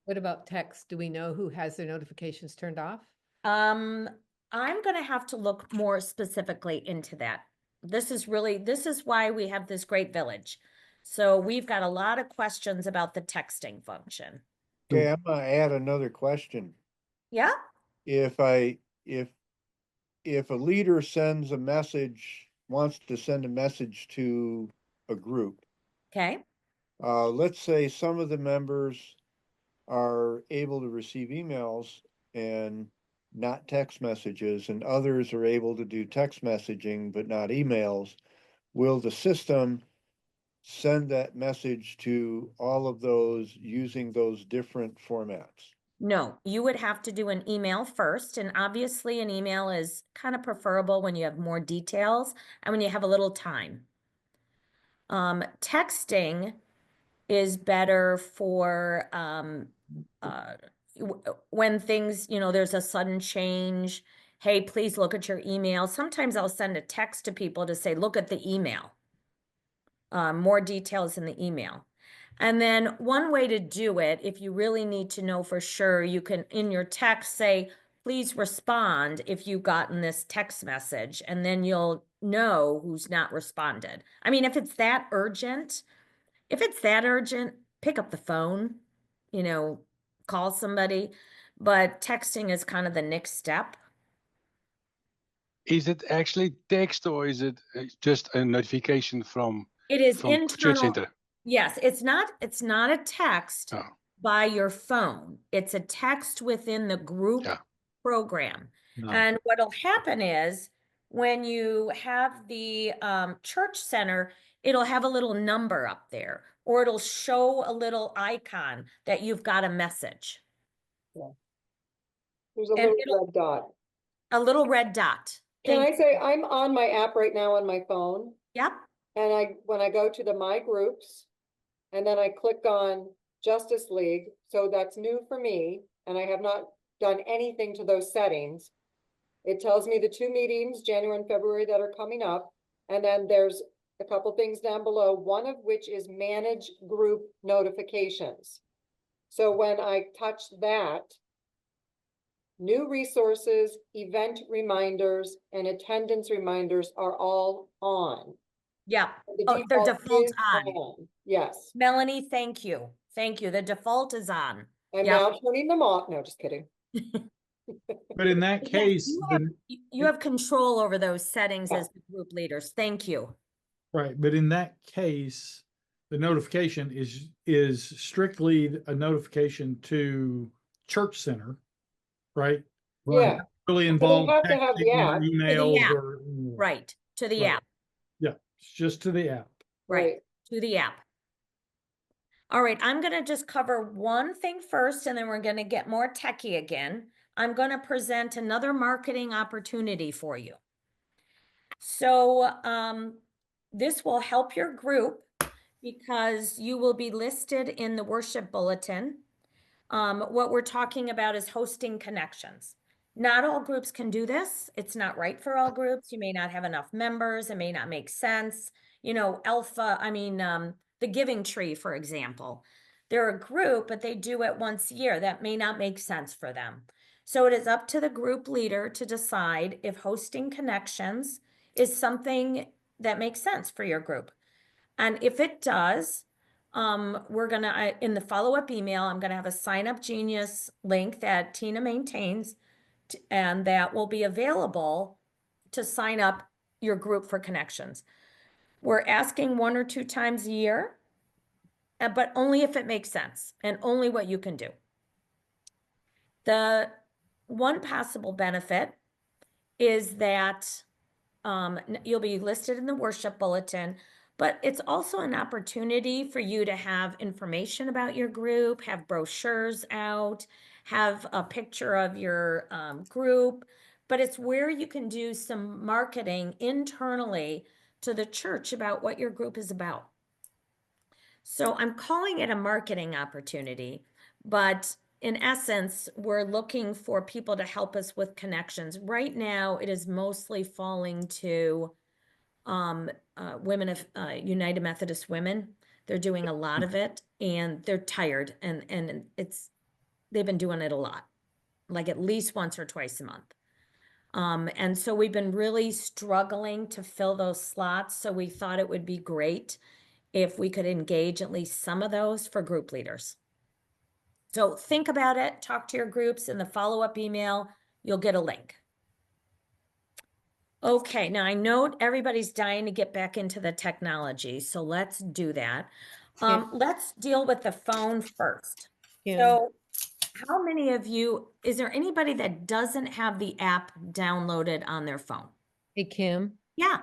What about text? Do we know who has their notifications turned off? I'm going to have to look more specifically into that. This is why we have this great village. So we've got a lot of questions about the texting function. Okay, I'm gonna add another question. Yeah. If a leader sends a message, wants to send a message to a group. Okay. Let's say some of the members are able to receive emails and not text messages, and others are able to do text messaging but not emails. Will the system send that message to all of those using those different formats? No, you would have to do an email first, and obviously an email is kind of preferable when you have more details and when you have a little time. Texting is better for when things, there's a sudden change. Hey, please look at your email. Sometimes I'll send a text to people to say, look at the email. More details in the email. And then one way to do it, if you really need to know for sure, you can in your text say, please respond if you've gotten this text message, and then you'll know who's not responded. I mean, if it's that urgent, pick up the phone, call somebody, but texting is kind of the next step. Is it actually text, or is it just a notification from? It is from Church internal. Center? Yes, it's not a text Oh. by your phone. It's a text within the group program. No. And what'll happen is when you have the Church Center, it'll have a little number up there, or it'll show a little icon that you've got a message. Yeah. There's a little red dot. A little red dot. Can I say I'm on my app right now on my phone? Yep. And when I go to the My Groups, and then I click on Justice League, so that's new for me, and I have not done anything to those settings. It tells me the 2 meetings, January and February, that are coming up. And then there's a couple things down below, one of which is manage group notifications. So when I touch that, new resources, event reminders, and attendance reminders are all on. Yeah, The they're default default is on. Yes. Melanie, thank you. Thank you. The default is on. I'm Yep. now turning them off. No, just kidding. But in that case, You have control over those settings as the group leaders. Thank you. right, but in that case, the notification is strictly a notification to Church Center, right? Yeah. Really But they involved have to have the texting or app. To the emails app. or. Right, to the Right. app, Yeah, it's just to the app. right, to the app. All right, I'm gonna just cover one thing first, and then we're gonna get more techie again. I'm gonna present another marketing opportunity for you. So, this will help your group because you will be listed in the worship bulletin. What we're talking about is hosting connections. Not all groups can do this. It's not right for all groups. You may not have enough members. It may not make sense. You know, the Giving Tree, for example. They're a group, but they do it once a year. That may not make sense for them. So it is up to the group leader to decide if hosting connections is something that makes sense for your group. And if it does, we're gonna, in the follow-up email, I'm gonna have a Sign Up Genius link that Tina maintains, and that will be available to sign up your group for connections. We're asking 1 or 2 times a year, but only if it makes sense and only what you can do. The one possible benefit is that you'll be listed in the worship bulletin, but it's also an opportunity for you to have information about your group, have brochures out, have a picture of your group, but it's where you can do some marketing internally to the church about what your group is about. So I'm calling it a marketing opportunity, but in essence, we're looking for people to help us with connections. Right now, it is mostly falling to women of United Methodist Women. They're doing a lot of it, and they're tired, and they've been doing it a lot, like at least once or twice a month. And so we've been really struggling to fill those slots. So we thought it would be great if we could engage at least some of those for group leaders. So think about it, talk to your groups. In the follow-up email, you'll get a link. Okay, now I know everybody's dying to get back into the technology, so let's do that. Let's deal with the phone first. Yeah. So how many of you, is there anybody that doesn't have the app downloaded on their phone? Hey, Kim. Yeah.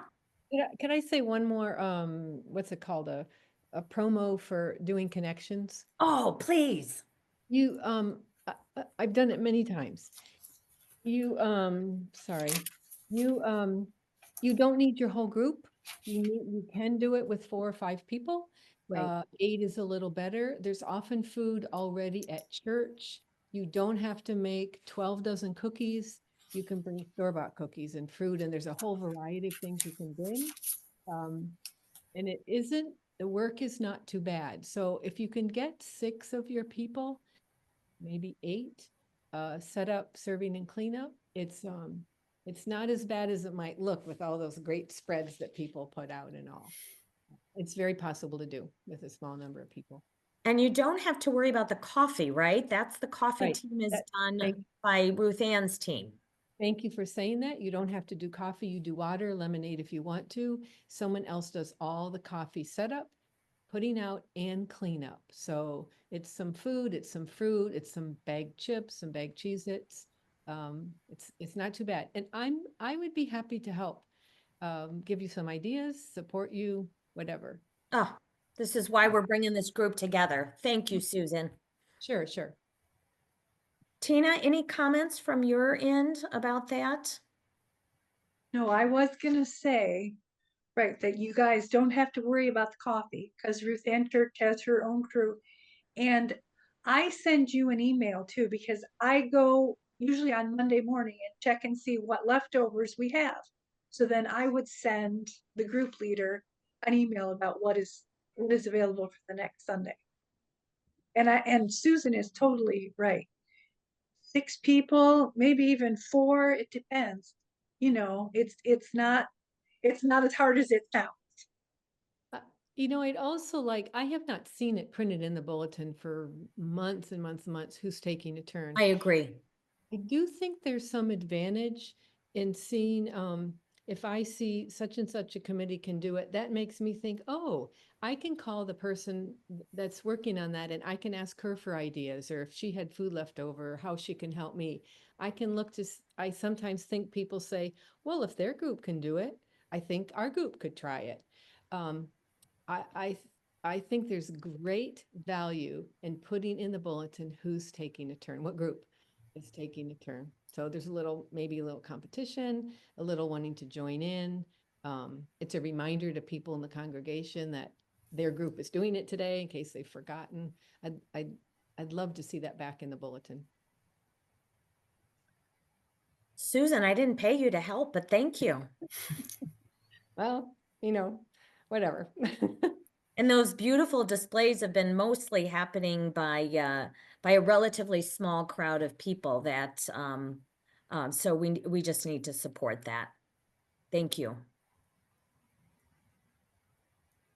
Can I say one more, what's it called? A promo for doing connections? Oh, please. You, I've done it many times. You, you don't need your whole group. You can do it with 4 or 5 people. Right. 8 is a little better. There's often food already at church. You don't have to make 12 dozen cookies. You can bring store-bought cookies and fruit, and there's a whole variety of things you can bring. And the work is not too bad. So if you can get 6 of your people, maybe 8, set up serving and cleanup, it's not as bad as it might look with all those great spreads that people put out and all. It's very possible to do with a small number of people. And you don't have to worry about the coffee, right? That's the coffee Right. team is That- done by Ruth Ann's team. Thank you for saying that. You don't have to do coffee. You do water, lemonade if you want to. Someone else does all the coffee setup, putting out, and cleanup. So it's some food, it's some fruit, it's some bagged chips, some bagged Cheez-Its. It's not too bad. And I would be happy to help, give you some ideas, support you, whatever. Oh, this is why we're bringing this group together. Thank you, Susan. Sure, sure. Tina, any comments from your end about that? No, I was gonna say, right, that you guys don't have to worry about the coffee because Ruth Ann Church has her own crew. And I send you an email too, because I go usually on Monday morning and check and see what leftovers we have. So then I would send the group leader an email about what is available for the next Sunday. And Susan is totally right. 6 people, maybe even 4, it depends. You know, it's not as hard as it sounds. You know, I'd also like, I have not seen it printed in the bulletin for months and months and months, who's taking a turn. I agree. I do think there's some advantage in seeing if I see such and such a committee can do it, that makes me think, oh, I can call the person that's working on that and I can ask her for ideas, or if she had food left over, how she can help me. I can look to, I sometimes think people say, well, if their group can do it, I think our group could try it. I think there's great value in putting in the bulletin who's taking a turn, what group is taking a turn. So there's maybe a little competition, a little wanting to join in. It's a reminder to people in the congregation that their group is doing it today in case they've forgotten. I'd love to see that back in the bulletin. Susan, I didn't pay you to help, but thank you. Well, whatever. And those beautiful displays have been mostly happening by a relatively small crowd of people that, so we just need to support that. Thank you.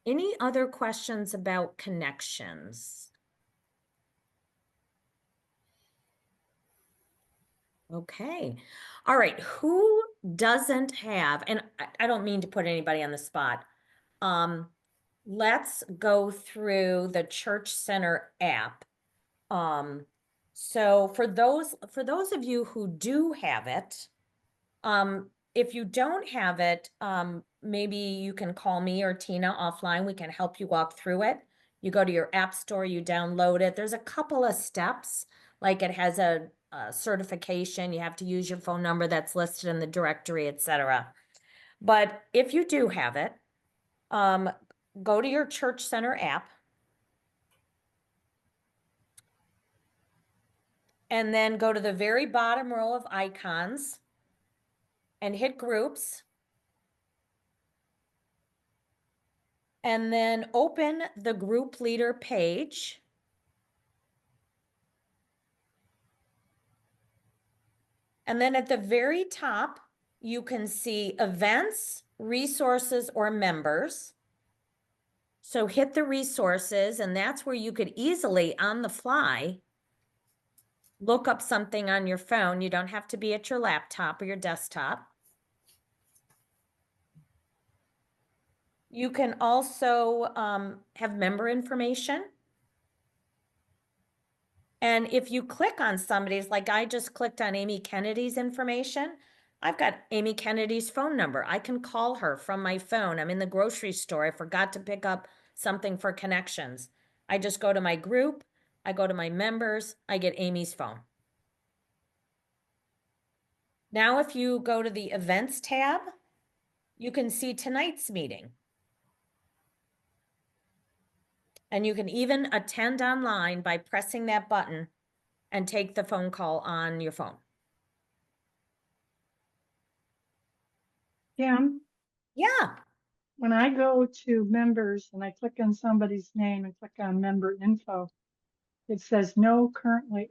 Any other questions about connections? Okay. All right. Who doesn't have, and I don't mean to put anybody on the spot. Let's go through the Church Center app. So for those of you who do have it, if you don't have it, maybe you can call me or Tina offline. We can help you walk through it. You go to your app store, you download it. There's a couple of steps, like it has a certification. You have to use your phone number that's listed in the directory, etc. But if you do have it, go to your Church Center app. And then go to the very bottom row of icons and hit groups. And then open the group leader page. And then at the very top, you can see events, resources, or members. So hit the resources, and that's where you could easily, on the fly, look up something on your phone. You don't have to be at your laptop or your desktop. You can also have member information. And if you click on somebody's, like I just clicked on Amy Kennedy's information, I've got Amy Kennedy's phone number. I can call her from my phone. I'm in the grocery store. I forgot to pick up something for connections. I just go to my group, I go to my members, I get Amy's phone. Now, if you go to the events tab, you can see tonight's meeting. And you can even attend online by pressing that button and take the phone call on your phone. Kim, Yeah. when I go to members and I click on somebody's name and click on member info, it says there's currently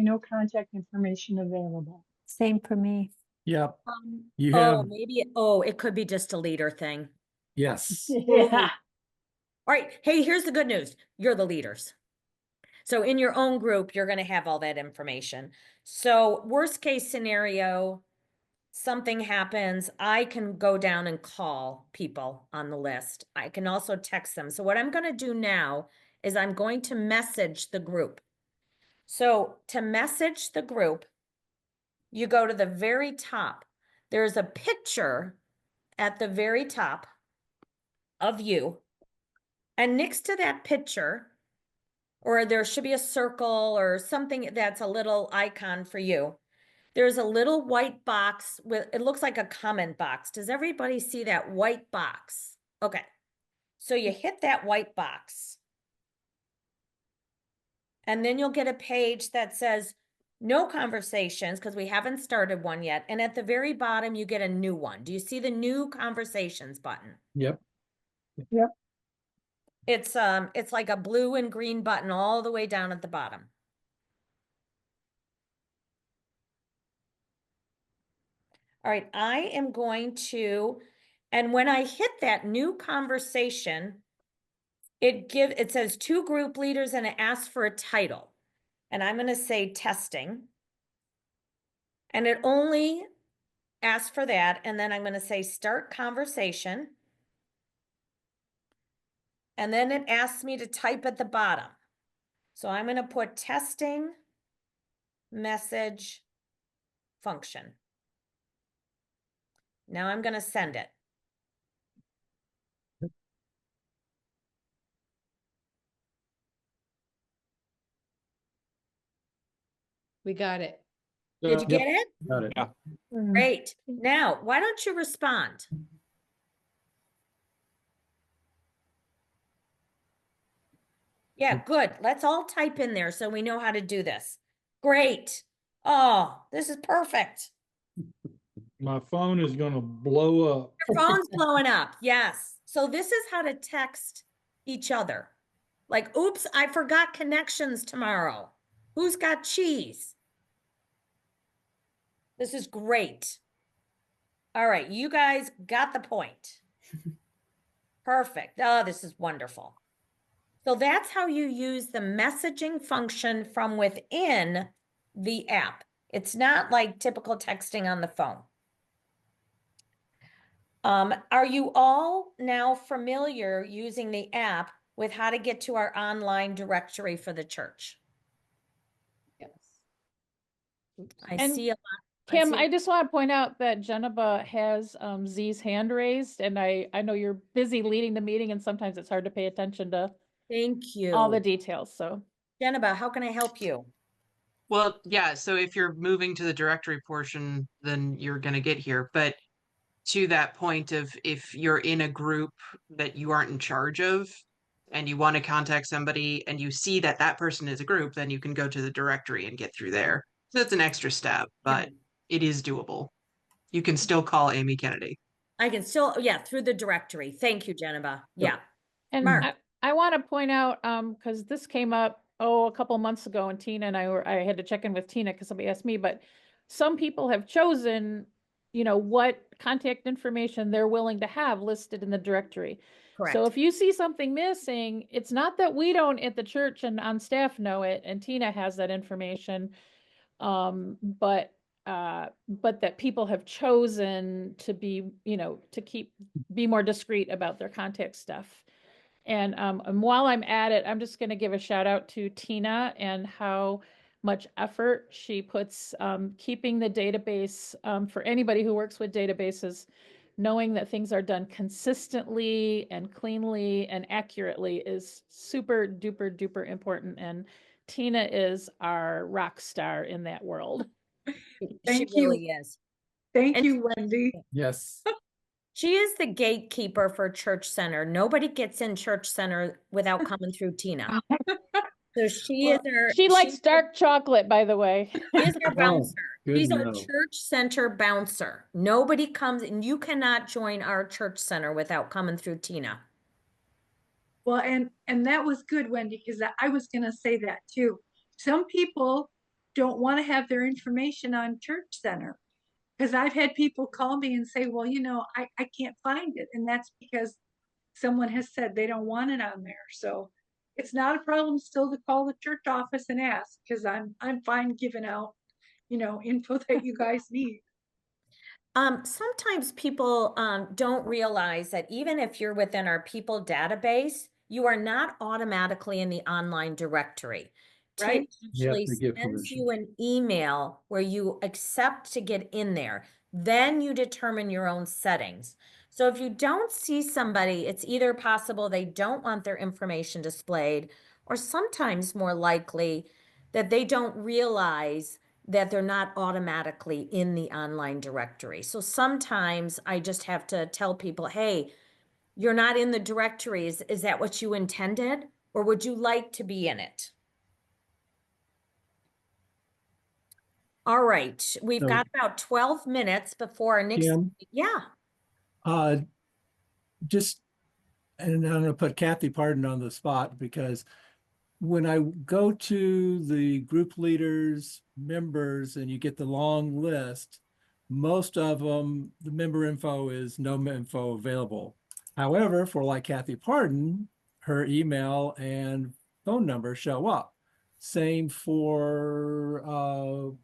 no contact information available. Same for me. Yep. You have, It could be just a leader thing. yes. Yeah. All right. Hey, here's the good news. You're the leaders. So in your own group, you're going to have all that information. So worst case scenario, something happens, I can go down and call people on the list. I can also text them. So what I'm going to do now is I'm going to message the group. So to message the group, you go to the very top. There's a picture at the very top of you. And next to that picture, or there should be a circle or something that's a little icon for you. There's a little white box with, it looks like a comment box. Does everybody see that white box? Okay. So you hit that white box. And then you'll get a page that says no conversations, because we haven't started one yet. And at the very bottom, you get a new one. Do you see the new conversations button? Yep. Yep. It's like a blue and green button all the way down at the bottom. All right, I am going to, and when I hit that new conversation, it says two group leaders and it asks for a title. And I'm going to say testing. And it only ask for that, and then I'm going to say start conversation. And then it asks me to type at the bottom. So I'm going to put testing message function. Now I'm going to send it. We got it. Did you get it? Got it. Yeah. Great. Now, why don't you respond? Yeah, good. Let's all type in there so we know how to do this. Great. Oh, this is perfect. My phone is gonna blow up. Your phone's blowing up. Yes. So this is how to text each other. Like, oops, I forgot connections tomorrow. Who's got cheese? This is great. All right, you guys got the point. Perfect. Oh, this is wonderful. So that's how you use the messaging function from within the app. It's not like typical texting on the phone. Are you all now familiar using the app with how to get to our online directory for the church? Yes. I And see a lot. Kim, see- I just want to point out that Geneva has Z's hand raised, and I know you're busy leading the meeting, and sometimes it's hard to pay attention to Thank you. all the details. So, Geneva, how can I help you? Well, yeah, so if you're moving to the directory portion, then you're going to get here. But to that point of if you're in a group that you aren't in charge of and you want to contact somebody and you see that that person is a group, then you can go to the directory and get through there. So it's an extra step, but it is doable. You can still call Amy Kennedy. I can still, yeah, through the directory. Thank you, Geneva. Yeah. and Mark. I want to point out, because this came up, a couple months ago, and Tina and I had to check in with Tina because somebody asked me, but some people have chosen, what contact information they're willing to have listed in the directory. Correct. So if you see something missing, it's not that we don't at the church and on staff know it, and Tina has that information, but that people have chosen to be, be more discreet about their contact stuff. And while I'm at it, I'm just going to give a shout out to Tina and how much effort she puts keeping the database for anybody who works with databases, knowing that things are done consistently and cleanly and accurately is super duper duper important. And Tina is our rock star in that world. Thank She really is. Thank And- you, Wendy. Yes. She is the gatekeeper for Church Center. Nobody gets in Church Center without coming through Tina. So she is our. She likes dark chocolate, by the way. She is our bouncer. good She's to our know. Church Center bouncer. Nobody comes, and you cannot join our Church Center without coming through Tina. Well, and that was good, Wendy, because I was gonna say that too. Some people don't want to have their information on Church Center. Because I've had people call me and say, well, I can't find it. And that's because someone has said they don't want it on there. So it's not a problem still to call the church office and ask, because I'm fine giving out, info that you guys need. Sometimes people don't realize that even if you're within our people database, you are not automatically in the online directory. Right. Tina usually to give sends permission. you an email where you accept to get in there. Then you determine your own settings. So if you don't see somebody, it's either possible they don't want their information displayed, or sometimes more likely that they don't realize that they're not automatically in the online directory. So sometimes I just have to tell people, hey, you're not in the directory. Is that what you intended? Or would you like to be in it? All right, we've So- got about 12 minutes before our next, Kim? yeah. Just, and I'm going to put Kathy Pardon on the spot because when I go to the group leaders, members, and you get the long list, most of them, the member info is no info available. However, for like Kathy Pardon, her email and phone number show up. Same for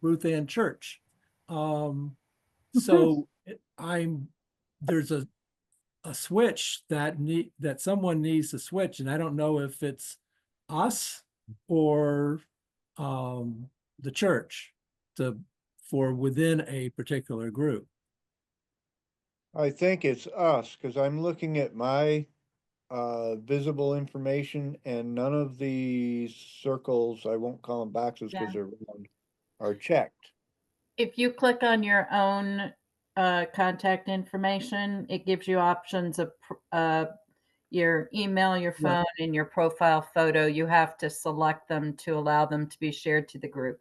Ruth Ann Church. So there's a switch that someone needs to switch, and I don't know if it's us or the church for within a particular group. I think it's us, because I'm looking at my visible information and none of these circles, I won't call them boxes because they're round, are checked. If you click on your own contact information, it gives you options of your email, your phone, and your profile photo. You have to select them to allow them to be shared to the group,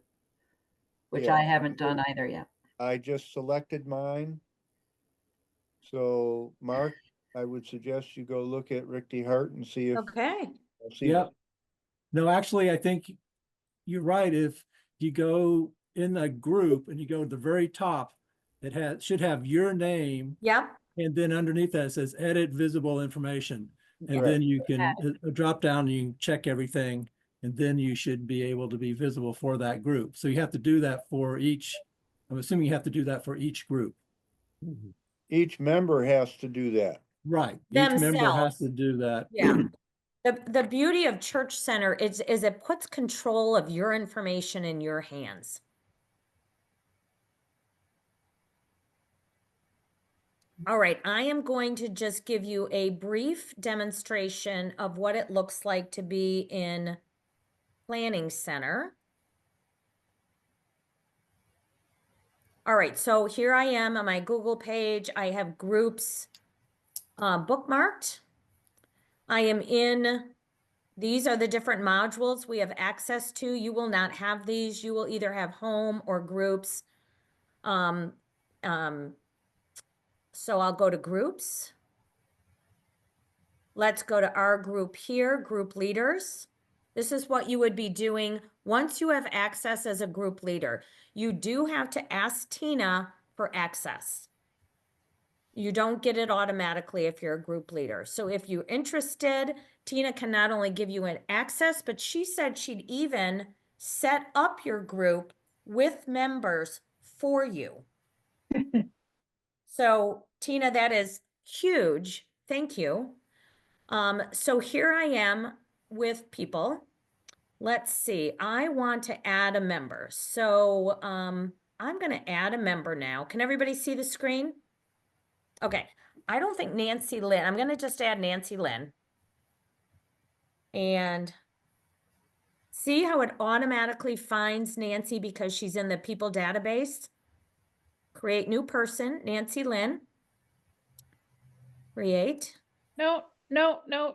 which Yeah. I haven't done either yet. I just selected mine. So Mark, I would suggest you go look at Rick DeHart and see if. Okay. Yep. No, actually, I think you're right. If you go in a group and you go to the very top, it should have your name. Yep. And then underneath that it says edit visible information. And Right. then you can drop down and you can check everything. And then you should be able to be visible for that group. So you have to do that for each. I'm assuming you have to do that for each group. Each member has to do that. Right. Each member has Themselves. to do that. Yeah. The beauty of Church Center is it puts control of your information in your hands. All right, I am going to just give you a brief demonstration of what it looks like to be in Planning Center. All right, so here I am on my Google page. I have groups bookmarked. I am in, these are the different modules we have access to. You will not have these. You will either have home or groups. So I'll go to groups. Let's go to our group here, group leaders. This is what you would be doing once you have access as a group leader. You do have to ask Tina for access. You don't get it automatically if you're a group leader. So if you're interested, Tina can not only give you an access, but she said she'd even set up your group with members for you. So Tina, that is huge. Thank you. So here I am with people. Let's see, I want to add a member. So I'm going to add a member now. Can everybody see the screen? Okay, I don't think Nancy Lynn, I'm going to just add Nancy Lynn. And see how it automatically finds Nancy because she's in the people database? Create new person, Nancy Lynn. Create. No,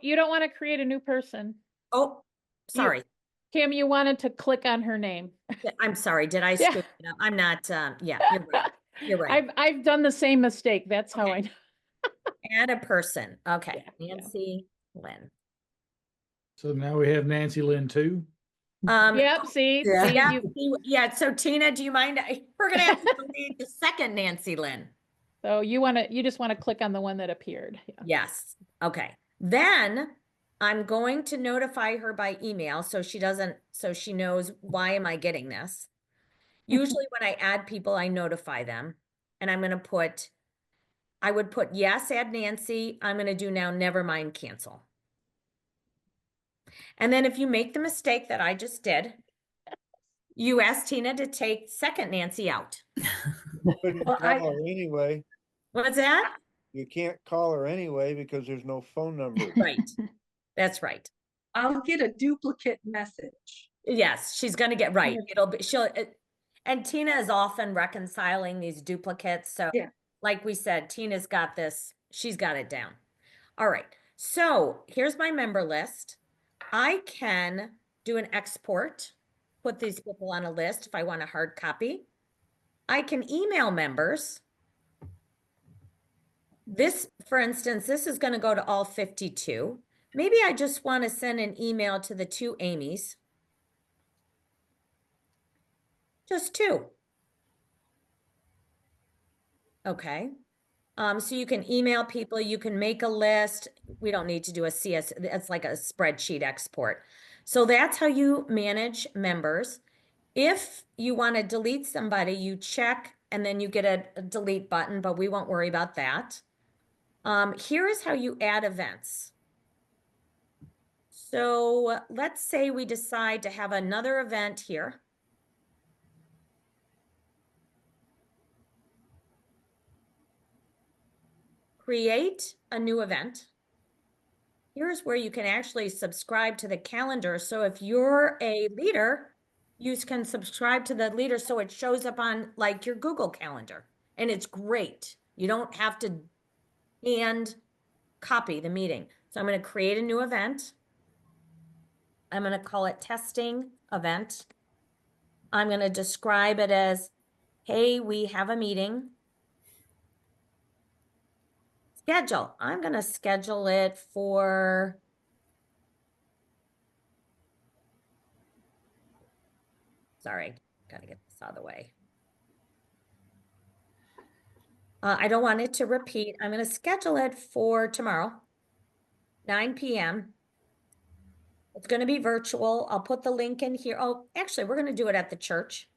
you don't want to create a new person. Oh, sorry. Kim, you wanted to click on her name. I'm sorry. Did I Yeah. screw it up? I'm not, yeah, you're right. You're right. I've done the same mistake. That's how I know. Add a person. Okay. Nancy Lynn. So now we have Nancy Lynn too. Yep, see, Yeah. Yeah. So Tina, do you mind? We're going to have to delete the second Nancy Lynn. So you just want to click on the one that appeared. Yeah. Yes. Okay. Then I'm going to notify her by email so she knows why am I getting this. Usually when I add people, I notify them and I'm going to I would put yes, add Nancy. I'm going to do now, never mind, cancel. And then if you make the mistake that I just did, you ask Tina to take second Nancy out. Couldn't call her anyway. What's that? You can't call her anyway because there's no phone number. Right. That's right. I'll get a duplicate message. Yes, she's going to get right. And Tina is often reconciling these duplicates. So like we said, Tina's got this. She's got it down. All right. So here's my member list. I can do an export, put these people on a list if I want a hard copy. I can email members. This, for instance, this is going to go to all 52. Maybe I just want to send an email to the 2 Amy's. Just 2. Okay. So you can email people, you can make a list. We don't need to do a CS, it's like a spreadsheet export. So that's how you manage members. If you want to delete somebody, you check and then you get a delete button, but we won't worry about that. Here is how you add events. So let's say we decide to have another event here. Create a new event. Here's where you can actually subscribe to the calendar. So if you're a leader, you can subscribe to the leader so it shows up on like your Google Calendar. And it's great. You don't have to hand copy the meeting. So I'm going to create a new event. I'm going to call it testing event. I'm going to describe it as, hey, we have a meeting. Schedule. I'm going to schedule it for sorry, got to get this out of the way. I don't want it to repeat. I'm going to schedule it for tomorrow, 9 p.m. It's going to be virtual. I'll put the link in here. Oh, actually, we're going to do it at the church.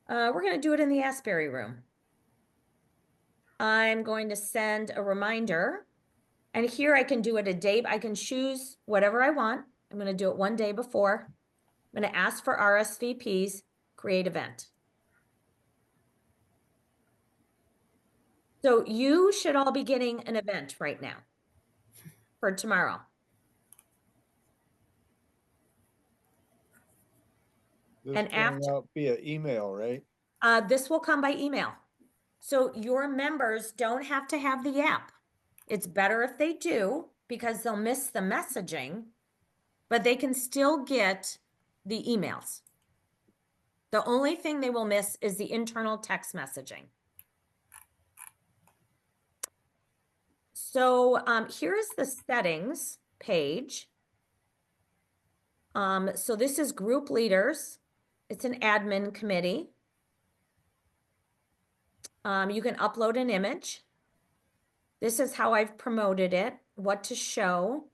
We're going to do it in the Asbury room. I'm going to send a reminder. And here I can do it a day. I can choose whatever I want. I'm going to do it one day before. I'm going to ask for RSVPs, create event. So you should all be getting an event right now for tomorrow. This And going after out via email, right? this will come by email. So your members don't have to have the app. It's better if they do because they'll miss the messaging, but they can still get the emails. The only thing they will miss is the internal text messaging. So here's the settings page. So this is group leaders. It's an admin committee. You can upload an image. This is how I've promoted it, what to show,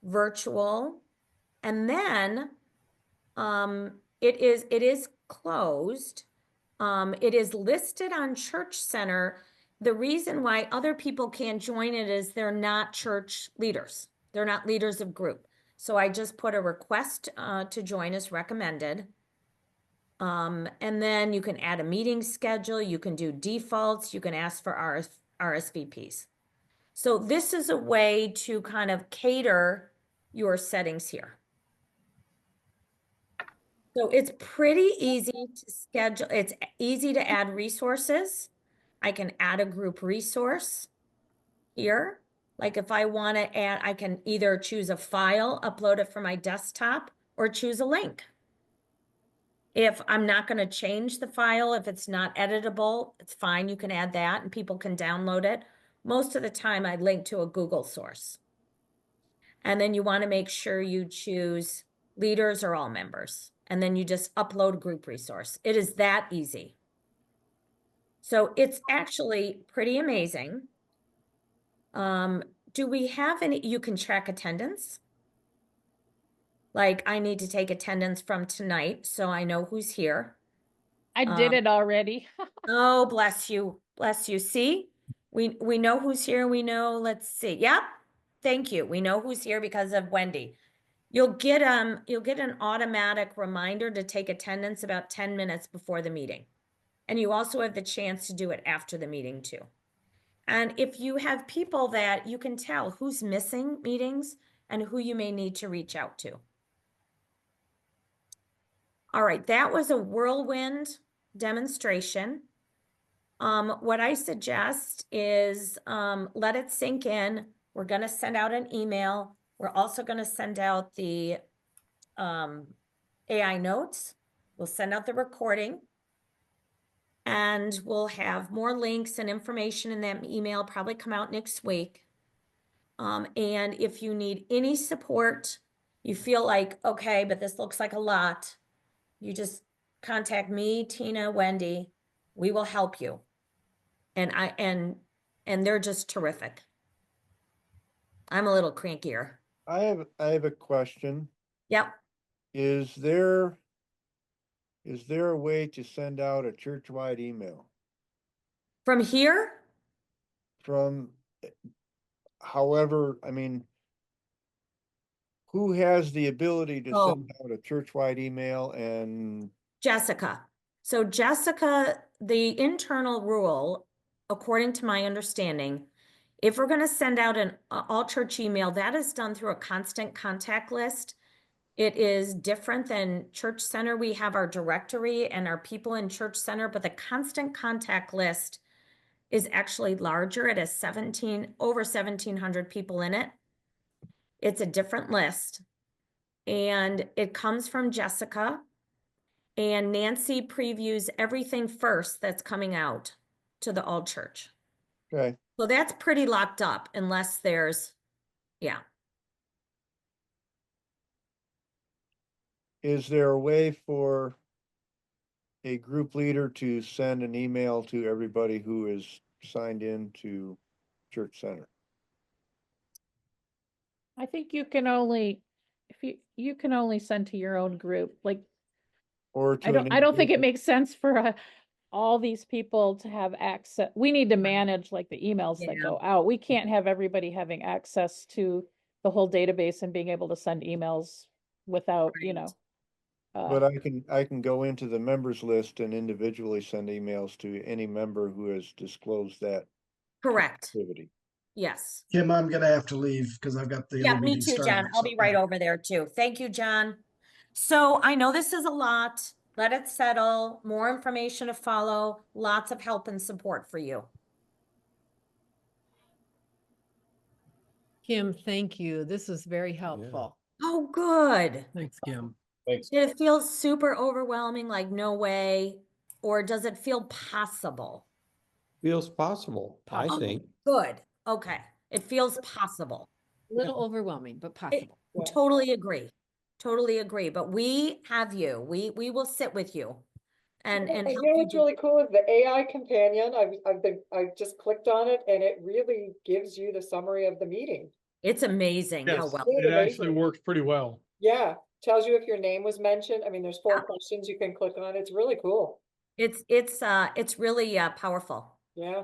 virtual, and then it is closed. It is listed on Church Center. The reason why other people can't join it is they're not church leaders. They're not leaders of group. So I just put a request to join as recommended. And then you can add a meeting schedule. You can do defaults. You can ask for RSVPs. So this is a way to kind of cater your settings here. So it's pretty easy to schedule. It's easy to add resources. I can add a group resource here. Like if I want to add, I can either choose a file, upload it from my desktop, or choose a link. If I'm not going to change the file, if it's not editable, it's fine. You can add that and people can download it. Most of the time I link to a Google source. And then you want to make sure you choose leaders or all members. And then you just upload group resource. It is that easy. So it's actually pretty amazing. Do we have any, you can track attendance. Like I need to take attendance from tonight, so I know who's here. I did it already. Oh, bless you. Bless you. See, we know who's here. We know, let's see. Yep. Thank you. We know who's here because of Wendy. You'll get an automatic reminder to take attendance about 10 minutes before the meeting. And you also have the chance to do it after the meeting too. And if you have people that you can tell who's missing meetings and who you may need to reach out to. All right, that was a whirlwind demonstration. What I suggest is let it sink in. We're going to send out an email. We're also going to send out the AI notes. We'll send out the recording. And we'll have more links and information in that email, probably come out next week. And if you need any support, you feel like, okay, but this looks like a lot, you just contact me, Tina, Wendy. We will help you. And they're just terrific. I'm a little crankier. I have a question. Yep. Is there Is there a way to send out a church-wide email From here? from, however, I mean, who has the ability to Oh. send out a church-wide email and, Jessica. So Jessica, the internal rule, according to my understanding, if we're going to send out an all church email, that is done through a constant contact list. It is different than Church Center. We have our directory and our people in Church Center, but the constant contact list is actually larger. It has over 1,700 people in it. It's a different list. And it comes from Jessica. And Nancy previews everything first that's coming out to the all church. okay, So that's pretty locked up unless there's, yeah. is there a way for a group leader to send an email to everybody who is signed in to Church Center? I think you can only, if you can only send to your own group, like, Or to I an don't think it individual? makes sense for all these people to have access. We need to manage like the emails that Yeah. go out. We can't have everybody having access to the whole database and being able to send emails without, you know. But I can go into the members list and individually send emails to any member who has disclosed that Correct. activity. Yes. Kim, I'm gonna have to leave because I've got the Yeah, other me meeting too, starting. John. I'll so, be right yeah. over there too. Thank you, John. So I know this is a lot. Let it settle. More information to follow. Lots of help and support for you. Kim, thank you. This was very helpful. Oh, good. Thanks, Kim. Thanks. Did it feel super overwhelming, like no way? Or does it feel possible? Feels possible, I Oh, think. good. Okay. It feels possible. A little overwhelming, but possible. Totally agree. Totally agree. But we have you. We will sit with you and And help you know you what's really cool is the AI companion. I've just clicked on it and it really gives you the summary of the meeting. It's amazing how Yes, well. it actually works pretty well. Yeah, tells you if your name was mentioned. I mean, there's 4 questions you can click on. It's really cool. It's really powerful. Yeah.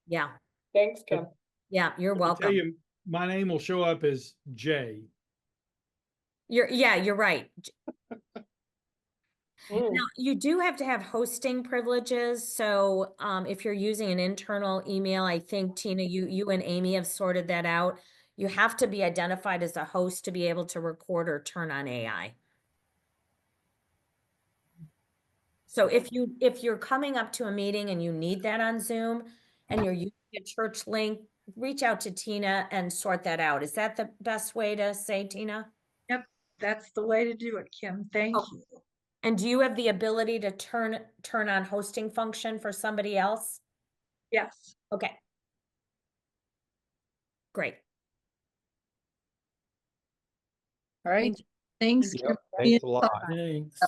Yeah. Thanks, Kim. Yeah, you're I tell welcome. you, my name will show up as Jay. You're right. Mm. Now, you do have to have hosting privileges. So if you're using an internal email, I think Tina, you and Amy have sorted that out. You have to be identified as a host to be able to record or turn on AI. So if you're coming up to a meeting and you need that on Zoom and you're using a church link, reach out to Tina and sort that out. Is that the best way to say, Tina? Yep, that's the way to do it, Kim. Thank you. And do you have the ability to turn on hosting function for somebody else? Yes. Okay. Great. All right. Thanks. Yep, Kim. thanks a lot. Thanks.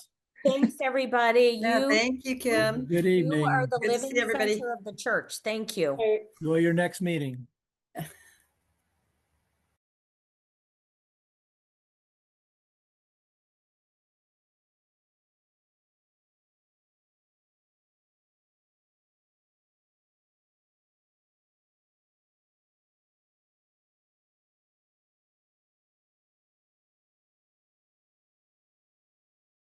Thanks, everybody. Yeah, thank you, Kim. Good You evening. are the Good to see living everybody. center of the church. Thank you. Hey, Enjoy your next meeting.